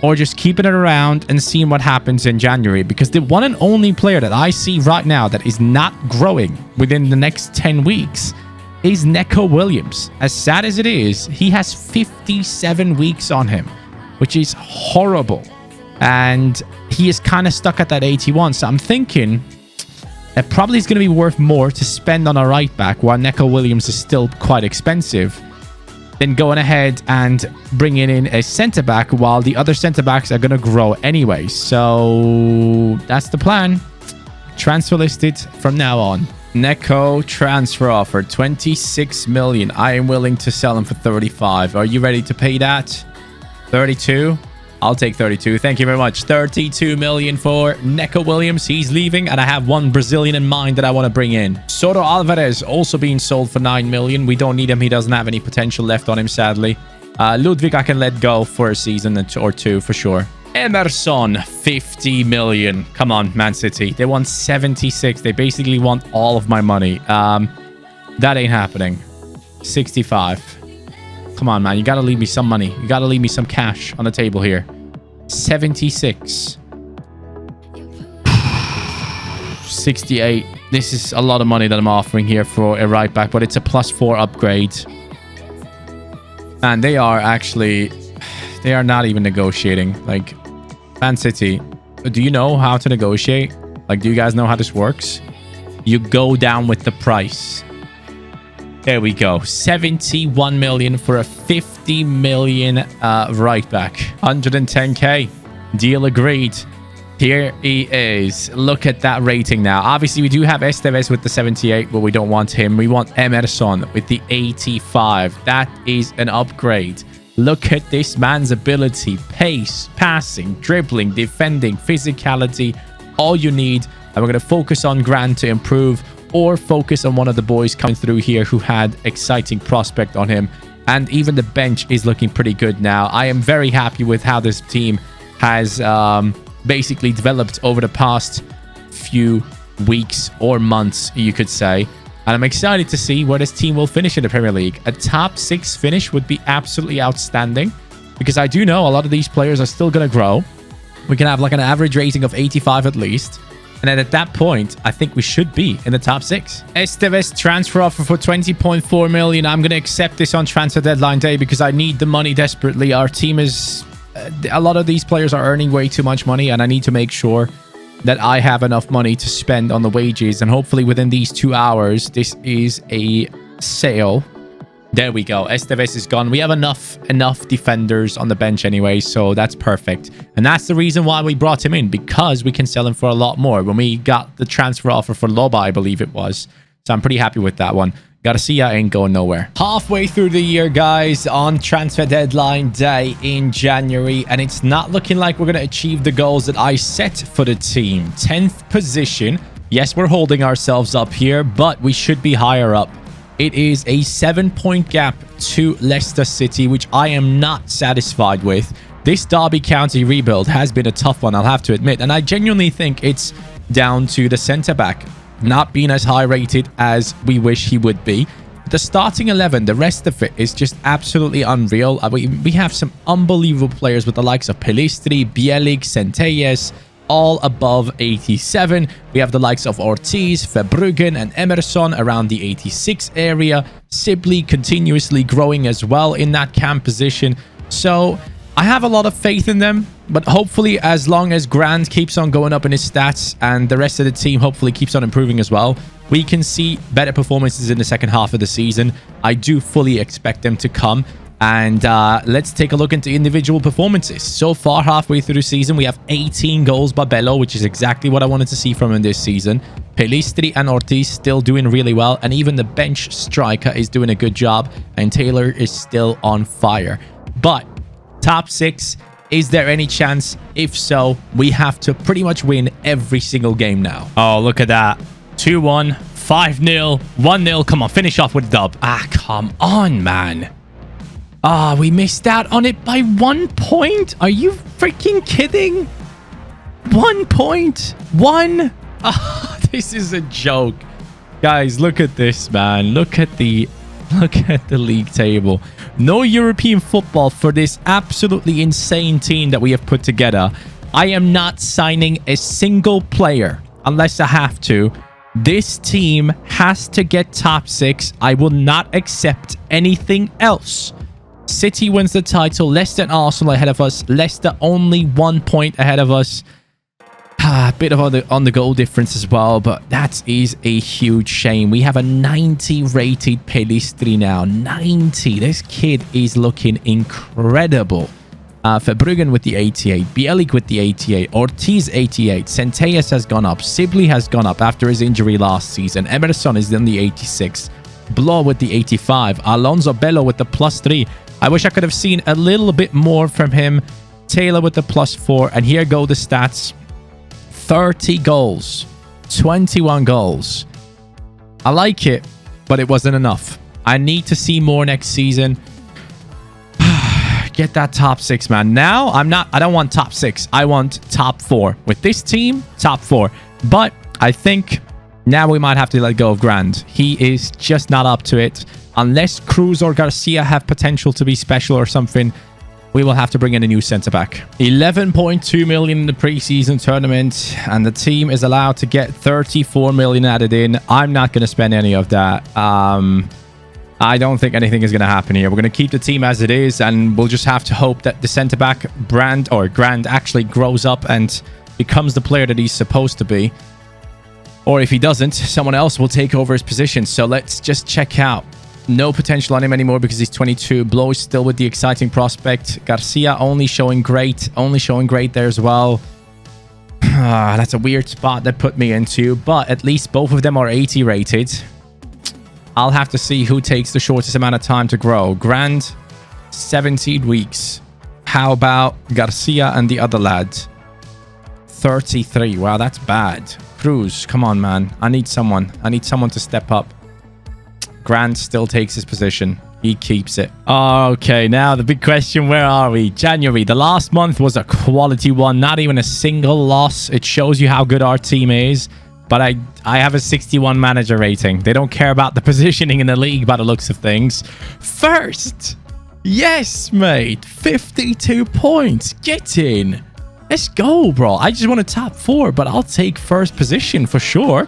Or just keeping it around and seeing what happens in January? Because the one and only player that I see right now that is not growing within the next 10 weeks is Neco Williams. As sad as it is, he has 57 weeks on him, which is horrible. And he is kind of stuck at that 81. So I'm thinking it probably is going to be worth more to spend on a right back while Neco Williams is still quite expensive, then going ahead and bringing in a centre-back while the other centre-backs are going to grow anyway. So that's the plan. Transfer listed from now on. Neco transfer offer, 26 million. I am willing to sell him for 35. Are you ready to pay that? 32? I'll take 32. Thank you very much. 32 million for Neco Williams. He's leaving, and I have one Brazilian in mind that I want to bring in. Soto Alvarez also being sold for 9 million. We don't need him. He doesn't have any potential left on him, sadly. Ludwig, I can let go for a season or two for sure. Emerson, 50 million. Come on, Man City. They want 76. They basically want all of my money. That ain't happening. 65. Come on, man. You got to leave me some money. You got to leave me some cash on the table here. 76. 68. This is a lot of money that I'm offering here for a right back, but it's a +4 upgrade. And they are actually... They are not even negotiating. Like, Man City, do you know how to negotiate? Like, do you guys know how this works? You go down with the price. There we go. 71 million for a 50 million right back. 110k. Deal agreed. Here he is. Look at that rating now. Obviously, we do have Estevez with the 78, but we don't want him. We want Emerson with the 85. That is an upgrade. Look at this man's ability. Pace, passing, dribbling, defending, physicality. All you need. And we're going to focus on Grant to improve, or focus on one of the boys coming through here who had exciting prospect on him. And even the bench is looking pretty good now. I am very happy with how this team has basically developed over the past few weeks or months, you could say. And I'm excited to see where this team will finish in the Premier League. A top 6 finish would be absolutely outstanding, because I do know a lot of these players are still going to grow. We can have like an average rating of 85 at least. And then at that point, I think we should be in the top 6. Estevez transfer offer for 20.4 million. I'm going to accept this on transfer deadline day because I need the money desperately. Our team is a lot of these players are earning way too much money, and I need to make sure that I have enough money to spend on the wages. And hopefully within these 2 hours, this is a sale. There we go. Esteves is gone. We have enough defenders on the bench anyway, so that's perfect. And that's the reason why we brought him in, because we can sell him for a lot more when we got the transfer offer for Loba, I believe it was. So I'm pretty happy with that one. Garcia ain't going nowhere. Halfway through the year, guys, on transfer deadline day in January, and it's not looking like we're going to achieve the goals that I set for the team. 10th position. Yes, we're holding ourselves up here, but we should be higher up. It is a 7-point gap to Leicester City, which I am not satisfied with. This Derby County rebuild has been a tough one, I'll have to admit, and I genuinely think it's down to the centre-back not being as high rated as we wish he would be. The starting 11, the rest of it is just absolutely unreal. We have some unbelievable players with the likes of Pelistri, Bielik, Centelles, all above 87. We have the likes of Ortiz, Verbruggen, and Emerson around the 86 area. Sibley continuously growing as well in that cam position. So I have a lot of faith in them, but hopefully as long as Grant keeps on going up in his stats and the rest of the team hopefully keeps on improving as well, we can see better performances in the second half of the season. I do fully expect them to come. And let's take a look into individual performances. So far, halfway through the season, we have 18 goals by Bello, which is exactly what I wanted to see from him this season. Pelistri and Ortiz still doing really well, and even the bench striker is doing a good job, and Taylor is still on fire. But top 6, is there any chance? If so, we have to pretty much win every single game now. Oh, look at that. 2-1, 5-0, 1-0. Come on, finish off with a dub. Ah, come on, man. Ah, we missed out on it by 1 point. Are you freaking kidding? 1 point. 1. Ah, this is a joke. Guys, look at this, man. Look at the league table. No European football for this absolutely insane team that we have put together. I am not signing a single player unless I have to. This team has to get top 6. I will not accept anything else. City wins the title. Leicester and Arsenal ahead of us. Leicester only 1 point ahead of us. A bit of on the goal difference as well, but that is a huge shame. We have a 90 rated Pelistri now. 90. This kid is looking incredible. Verbruggen with the 88. Bielik with the 88. Ortiz 88. Centelles has gone up. Sibley has gone up after his injury last season. Emerson is in the 86. Blow with the 85. Alonso Bello with the +3. I wish I could have seen a little bit more from him. Taylor with the +4. And here go the stats. 30 goals. 21 goals. I like it, but it wasn't enough. I need to see more next season. Get that top 6, man. Now, I don't want top 6. I want top 4. With this team, top 4. But I think now we might have to let go of Grand. He is just not up to it. Unless Cruz or Garcia have potential to be special or something, we will have to bring in a new centre-back. 11.2 million in the preseason tournament, and the team is allowed to get 34 million added in. I'm not going to spend any of that. I don't think anything is going to happen here. We're going to keep the team as it is, and we'll just have to hope that the centre-back Grant actually grows up and becomes the player that he's supposed to be. Or if he doesn't, someone else will take over his position. So let's just check out. No potential on him anymore because he's 22. Blow is still with the exciting prospect. Garcia only showing great there as well. That's a weird spot that put me into, but at least both of them are 80 rated. I'll have to see who takes the shortest amount of time to grow. Grand, 17 weeks. How about Garcia and the other lad? 33. Wow, that's bad. Cruz, come on, man. I need someone to step up. Grant still takes his position. He keeps it. Okay, now the big question, where are we? January. The last month was a quality one. Not even a single loss. It shows you how good our team is. But I have a 61 manager rating. They don't care about the positioning in the league by the looks of things. First. Yes, mate. 52 points. Get in. Let's go, bro. I just want a top 4, but I'll take first position for sure.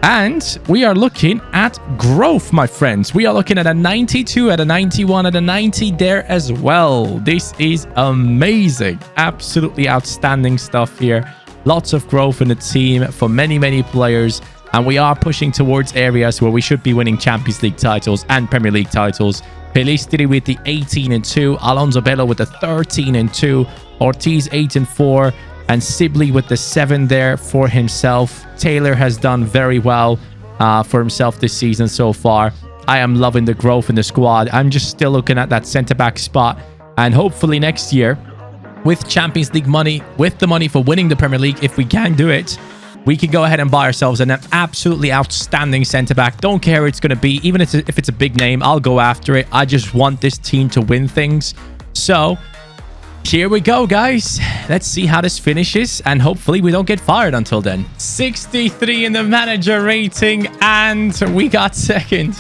And we are looking at growth, my friends. We are looking at a 92, at a 91, at a 90 there as well. This is amazing. Absolutely outstanding stuff here. Lots of growth in the team for many, many players. And we are pushing towards areas where we should be winning Champions League titles and Premier League titles. Pelistri with the 18-2. Alonso Bello with the 13-2. Ortiz 8-4. And Sibley with the 7 there for himself. Taylor has done very well for himself this season so far. I am loving the growth in the squad. I'm just still looking at that centre-back spot. And hopefully next year, with Champions League money, with the money for winning the Premier League, if we can do it, we can go ahead and buy ourselves an absolutely outstanding centre-back. Don't care who it's going to be. Even if it's a big name, I'll go after it. I just want this team to win things. So here we go, guys. Let's see how this finishes, and hopefully we don't get fired until then. 63 in the manager rating, and we got second.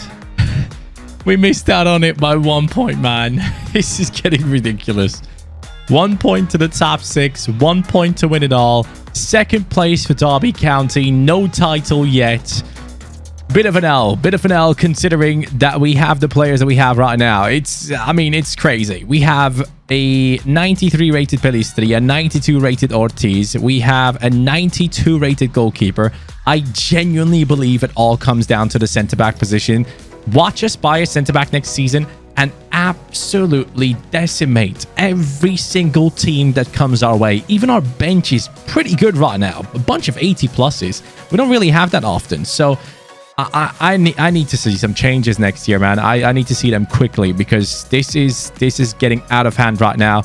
We missed out on it by 1 point, man. This is getting ridiculous. 1 point to the top 6, 1 point to win it all. Second place for Derby County, no title yet. Bit of an L considering that we have the players that we have right now. I mean, it's crazy. We have a 93 rated Pelistri, a 92 rated Ortiz. We have a 92 rated goalkeeper. I genuinely believe it all comes down to the centre-back position. Watch us buy a centre-back next season and absolutely decimate every single team that comes our way. Even our bench is pretty good right now. A bunch of 80 pluses. We don't really have that often. So I need to see some changes next year, man. I need to see them quickly because this is getting out of hand right now.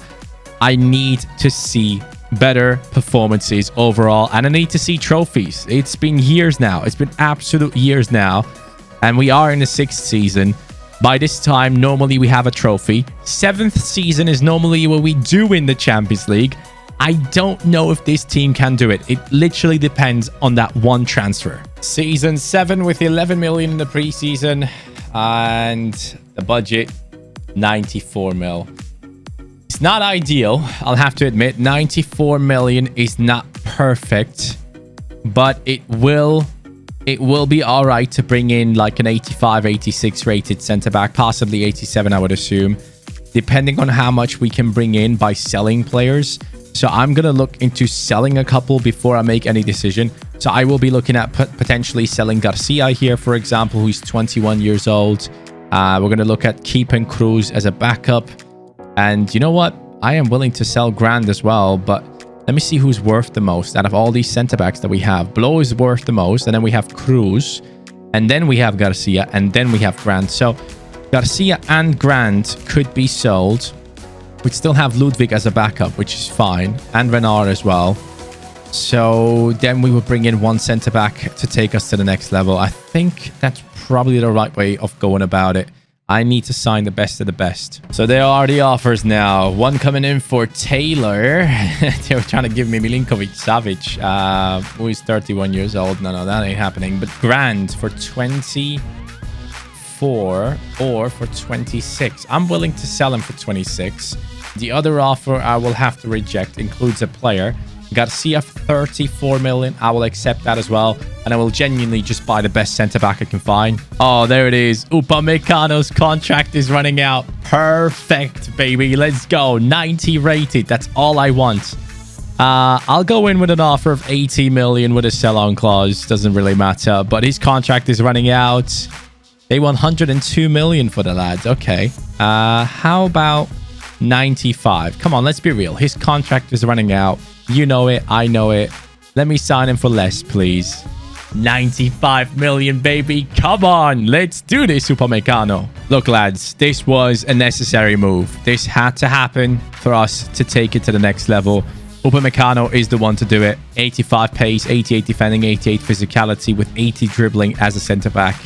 I need to see better performances overall, and I need to see trophies. It's been years now. It's been absolute years now, and we are in the 6th season. By this time, normally we have a trophy. 7th season is normally where we do win the Champions League. I don't know if this team can do it. It literally depends on that one transfer. Season 7 with 11 million in the preseason, and the budget 94 mil. It's not ideal, I'll have to admit. 94 million is not perfect, but it will be all right to bring in like an 85, 86 rated center back, possibly 87, I would assume, depending on how much we can bring in by selling players. So I'm going to look into selling a couple before I make any decision. So I will be looking at potentially selling Garcia here, for example, who's 21 years old. We're going to look at keeping Cruz as a backup. And you know what? I am willing to sell Grand as well, but let me see who's worth the most out of all these centre-backs that we have. Blow is worth the most, and then we have Cruz, and then we have Garcia, and then we have Grand. So Garcia and Grand could be sold. We'd still have Ludwig as a backup, which is fine, and Renard as well. So then we would bring in one centre-back to take us to the next level. I think that's probably the right way of going about it. I need to sign the best of the best. So there are the offers now. One coming in for Taylor. They were trying to give me Milinkovic-Savic, who is 31 years old. No, that ain't happening. But Grand for 24 or for 26. I'm willing to sell him for 26. The other offer I will have to reject includes a player. Garcia for 34 million. I will accept that as well. And I will genuinely just buy the best centre-back I can find. Oh, there it is. Upamecano's contract is running out. Perfect, baby. Let's go. 90 rated. That's all I want. I'll go in with an offer of 80 million with a sell-on clause. Doesn't really matter. But his contract is running out. They want 102 million for the lads. Okay. How about 95? Come on, let's be real. His contract is running out. You know it. I know it. Let me sign him for less, please. 95 million, baby. Come on. Let's do this, Upamecano. Look, lads, this was a necessary move. This had to happen for us to take it to the next level. Upamecano is the one to do it. 85 pace, 88 defending, 88 physicality with 80 dribbling as a centre-back.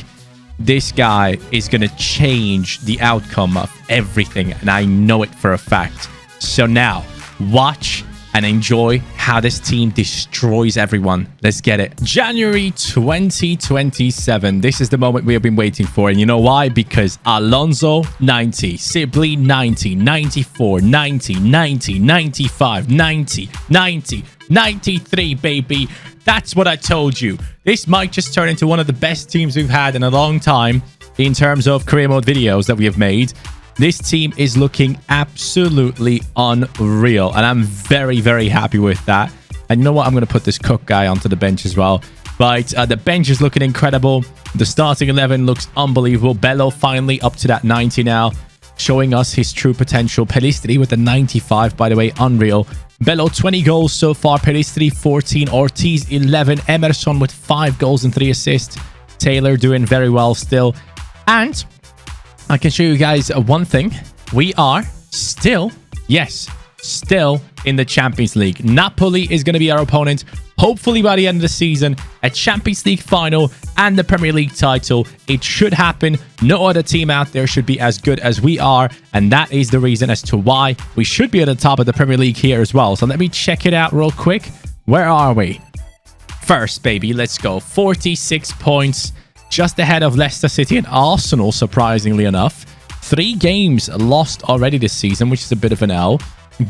This guy is going to change the outcome of everything, and I know it for a fact. So now, watch and enjoy how this team destroys everyone. Let's get it. January 2027. This is the moment we have been waiting for. And you know why? Because Alonso, 90. Sibley, 90. 94. 90. 90. 95. 90. 90. 93, baby. That's what I told you. This might just turn into one of the best teams we've had in a long time in terms of career mode videos that we have made. This team is looking absolutely unreal, and I'm very, very happy with that. And you know what? I'm going to put this Cook guy onto the bench as well. But the bench is looking incredible. The starting 11 looks unbelievable. Bello finally up to that 90 now, showing us his true potential. Pelistri with the 95, by the way, unreal. Bello, 20 goals so far. Pelistri, 14. Ortiz, 11. Emerson with 5 goals and 3 assists. Taylor doing very well still. And I can show you guys one thing. We are still, yes, still in the Champions League. Napoli is going to be our opponent. Hopefully by the end of the season, a Champions League final and the Premier League title. It should happen. No other team out there should be as good as we are. And that is the reason as to why we should be at the top of the Premier League here as well. So let me check it out real quick. Where are we? First, baby, let's go. 46 points. Just ahead of Leicester City and Arsenal, surprisingly enough. 3 games lost already this season, which is a bit of an L.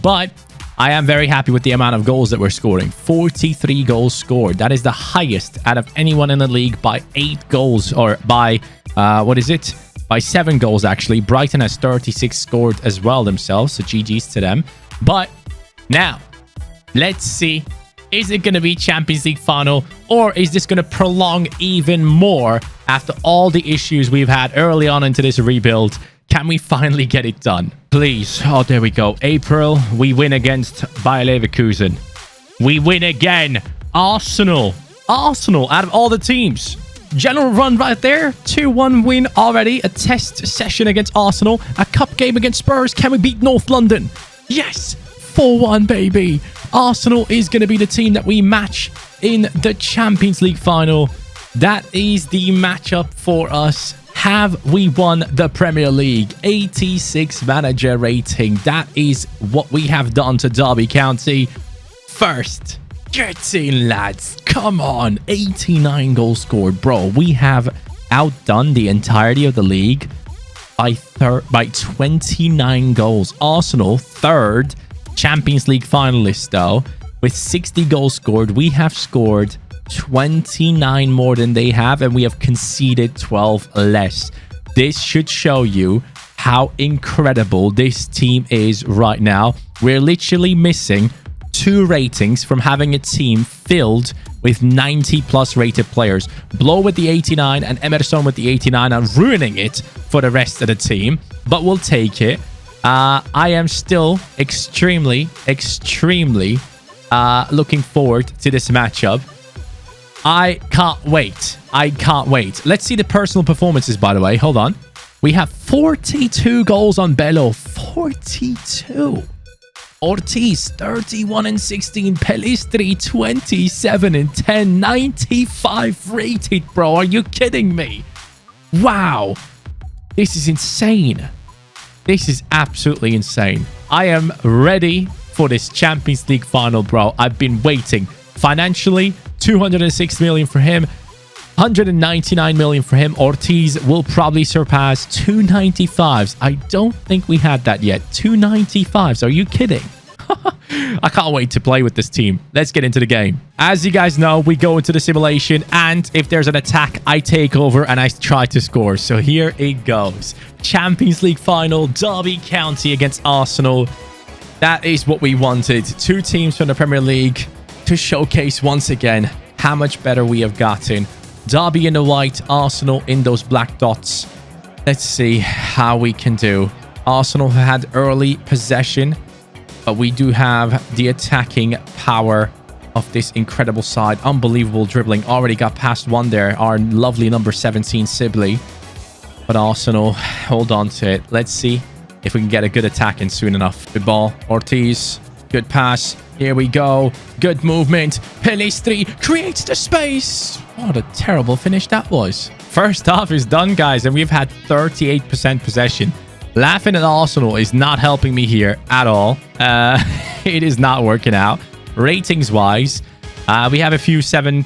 But I am very happy with the amount of goals that we're scoring. 43 goals scored. That is the highest out of anyone in the league by 8 goals. Or by, by 7 goals, actually. Brighton has 36 scored as well themselves. So GG's to them. But now, let's see. Is it going to be Champions League final, or is this going to prolong even more after all the issues we've had early on into this rebuild? Can we finally get it done? Please. Oh, there we go. April, we win against Bayer Leverkusen. We win again. Arsenal. Arsenal out of all the teams. General run right there. 2-1 win already. A test session against Arsenal. A cup game against Spurs. Can we beat North London? Yes. 4-1, baby. Arsenal is going to be the team that we match in the Champions League final. That is the matchup for us. Have we won the Premier League? 86 manager rating. That is what we have done to Derby County. First, get in, lads. Come on. 89 goals scored. Bro, we have outdone the entirety of the league by 29 goals. Arsenal, third. Champions League finalist, though, with 60 goals scored. We have scored 29 more than they have, and we have conceded 12 less. This should show you how incredible this team is right now. We're literally missing 2 ratings from having a team filled with 90 plus rated players. Blow with the 89 and Emerson with the 89 are ruining it for the rest of the team, but we'll take it. I am still extremely looking forward to this matchup. I can't wait. I can't wait. Let's see the personal performances, by the way. Hold on. We have 42 goals on Bello. 42. Ortiz, 31 and 16. Pelistri, 27 and 10. 95 rated, bro. Are you kidding me? Wow. This is insane. This is absolutely insane. I am ready for this Champions League final, bro. I've been waiting. Financially, 206 million for him. 199 million for him. Ortiz will probably surpass 295s. I don't think we had that yet. 295s. Are you kidding? I can't wait to play with this team. Let's get into the game. As you guys know, we go into the simulation, and if there's an attack, I take over and I try to score. So here it goes. Champions League final, Derby County against Arsenal. That is what we wanted. 2 teams from the Premier League to showcase once again how much better we have gotten. Derby in the white, Arsenal in those black dots. Let's see how we can do. Arsenal had early possession, but we do have the attacking power of this incredible side. Unbelievable dribbling. Already got past one there. Our lovely number 17, Sibley. But Arsenal, hold on to it. Let's see if we can get a good attack in soon enough. Good ball. Ortiz. Good pass. Here we go. Good movement. Pelistri creates the space. What a terrible finish that was. First half is done, guys, and we've had 38% possession. Laughing at Arsenal is not helping me here at all. it is not working out. Ratings wise, we have a few 7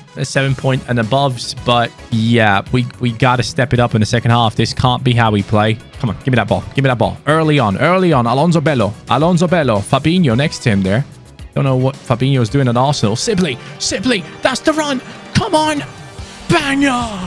point and aboves, but yeah, we got to step it up in the second half. This can't be how we play. Come on, give me that ball. Give me that ball. Early on. Alonso Bello. Fabinho next to him there. Don't know what Fabinho's doing at Arsenal. Sibley, that's the run. Come on. Banger.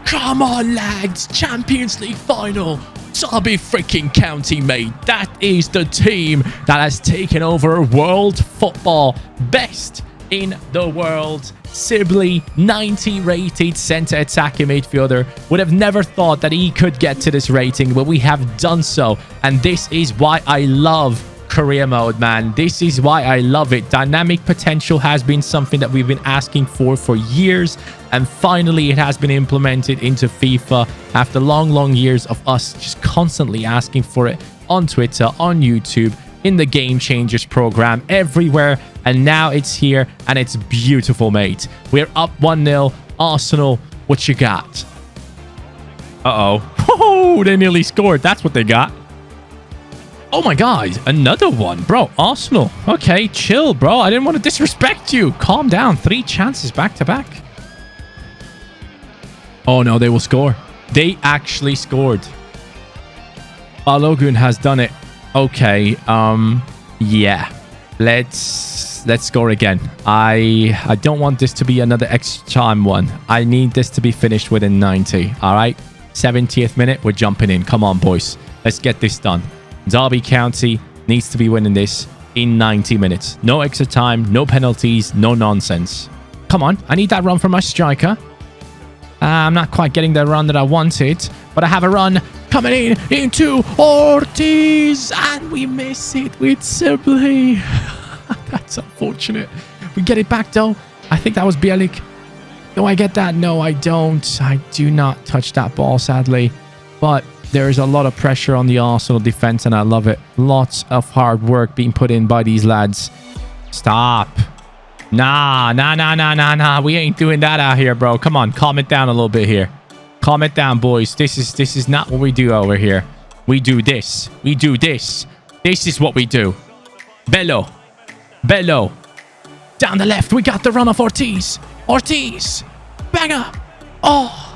Come on, lads. Champions League final. Derby freaking County, mate. That is the team that has taken over world football. Best in the world. Sibley, 90 rated center attacking midfielder. Would have never thought that he could get to this rating, but we have done so. And this is why I love career mode, man. This is why I love it. Dynamic potential has been something that we've been asking for years, and finally it has been implemented into FIFA after long years of us just constantly asking for it on Twitter, on YouTube, in the Game Changers program, everywhere, and now it's here and it's beautiful, mate. We're up 1-0. Arsenal, what you got? Oh, they nearly scored. That's what they got. Oh my god, another one. Bro, Arsenal. Okay, chill, bro. I didn't want to disrespect you. Calm down. 3 chances back to back. Oh no, they will score. They actually scored. Balogun has done it. Okay, yeah. Let's score again. I don't want this to be another extra time one. I need this to be finished within 90. All right, 70th minute, we're jumping in. Come on, boys. Let's get this done. Derby County needs to be winning this in 90 minutes. No extra time, no penalties, no nonsense. Come on, I need that run from my striker. I'm not quite getting the run that I wanted, but I have a run coming in into Ortiz, and we miss it with Sibley. That's unfortunate. We get it back, though. I think that was Bielik. Do I get that? No, I don't. I do not touch that ball, sadly. But there is a lot of pressure on the Arsenal defense, and I love it. Lots of hard work being put in by these lads. Stop. Nah. We ain't doing that out here, bro. Come on, calm it down a little bit here. Calm it down, boys. This is not what we do over here. We do this. We do this. This is what we do. Bello. Down the left. We got the run of Ortiz. Banger. Oh.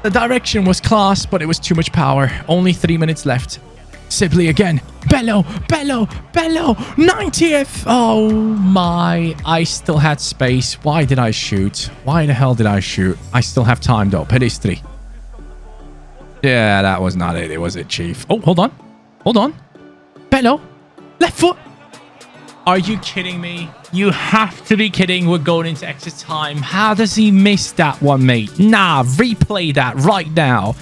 The direction was class, but it was too much power. Only 3 minutes left. Sibley again. Bello. 90th. Oh my. I still had space. Why did I shoot? Why the hell did I shoot? I still have time though. Pedestri. Yeah, that was not it. It was it, Chief. Oh, hold on. Bello. Left foot. Are you kidding me? You have to be kidding. We're going into extra time. How does he miss that one, mate? Nah, replay that right now.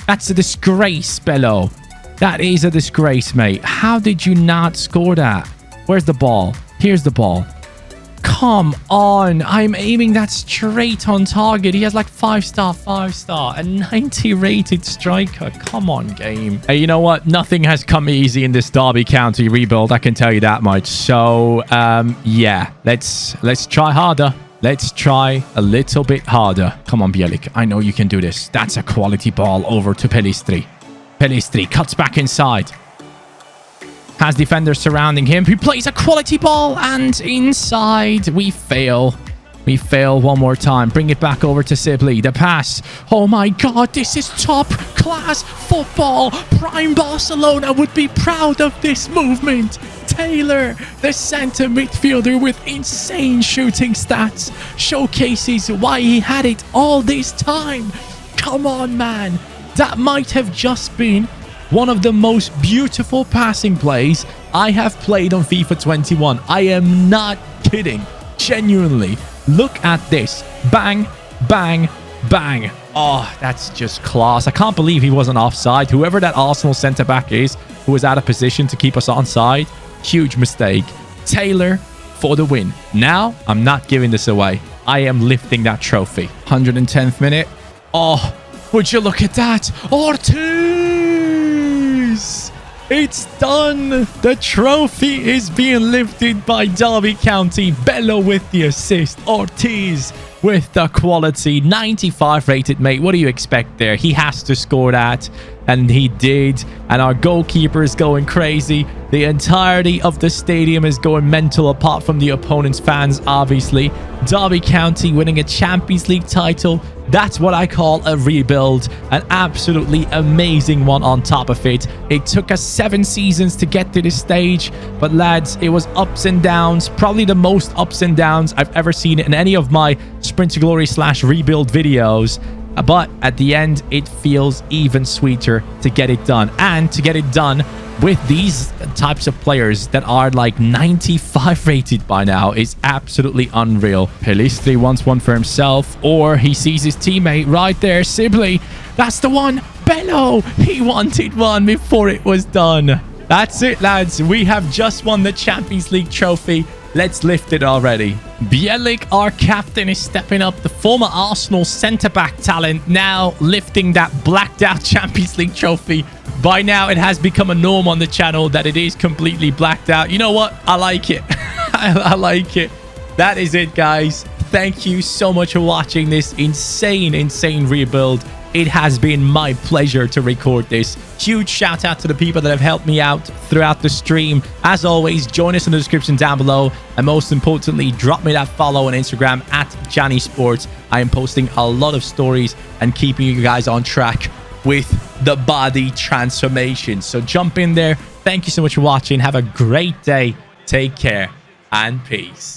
That's a disgrace, Bello. That is a disgrace, mate. How did you not score that? Where's the ball? Here's the ball. Come on. I'm aiming that straight on target. He has like 5-star, a 90 rated striker. Come on, game. Hey, you know what? Nothing has come easy in this Derby County rebuild. I can tell you that much. So, yeah, let's try harder. Let's try a little bit harder. Come on, Bielik. I know you can do this. That's a quality ball over to Pelistri. Pelistri cuts back inside. Has defenders surrounding him. He plays a quality ball, and inside we fail. We fail one more time. Bring it back over to Sibley. The pass. Oh my god, this is top class football. Prime Barcelona would be proud of this movement. Taylor, the center midfielder with insane shooting stats, showcases why he had it all this time. Come on, man. That might have just been one of the most beautiful passing plays I have played on FIFA 21. I am not kidding. Genuinely. Look at this. Bang, bang, bang. Oh, that's just class. I can't believe he wasn't offside. Whoever that Arsenal centre-back is, who was out of position to keep us onside, huge mistake. Taylor for the win. Now, I'm not giving this away. I am lifting that trophy. 110th minute. Oh, would you look at that? Ortiz! It's done. The trophy is being lifted by Derby County. Bello with the assist. Ortiz with the quality. 95 rated, mate. What do you expect there? He has to score that. And he did. And our goalkeeper is going crazy. The entirety of the stadium is going mental, apart from the opponent's fans, obviously. Derby County winning a Champions League title. That's what I call a rebuild. An absolutely amazing one on top of it. It took us 7 seasons to get to this stage. But lads, it was ups and downs. Probably the most ups and downs I've ever seen in any of my Sprint to Glory / rebuild videos. But at the end, it feels even sweeter to get it done. And to get it done with these types of players that are like 95 rated by now is absolutely unreal. Pelistri wants one for himself, or he sees his teammate right there. Sibley, that's the one. Bello, he wanted one before it was done. That's it, lads. We have just won the Champions League trophy. Let's lift it already. Bielik, our captain, is stepping up. The former Arsenal centre-back talent now lifting that blacked out Champions League trophy. By now, it has become a norm on the channel that it is completely blacked out. You know what? I like it. I like it. That is it, guys. Thank you so much for watching this insane rebuild. It has been my pleasure to record this. Huge shout out to the people that have helped me out throughout the stream. As always, join us in the description down below. And most importantly, drop me that follow on Instagram @JohnnySports. I am posting a lot of stories and keeping you guys on track with the body transformation. So jump in there. Thank you so much for watching. Have a great day. Take care and peace.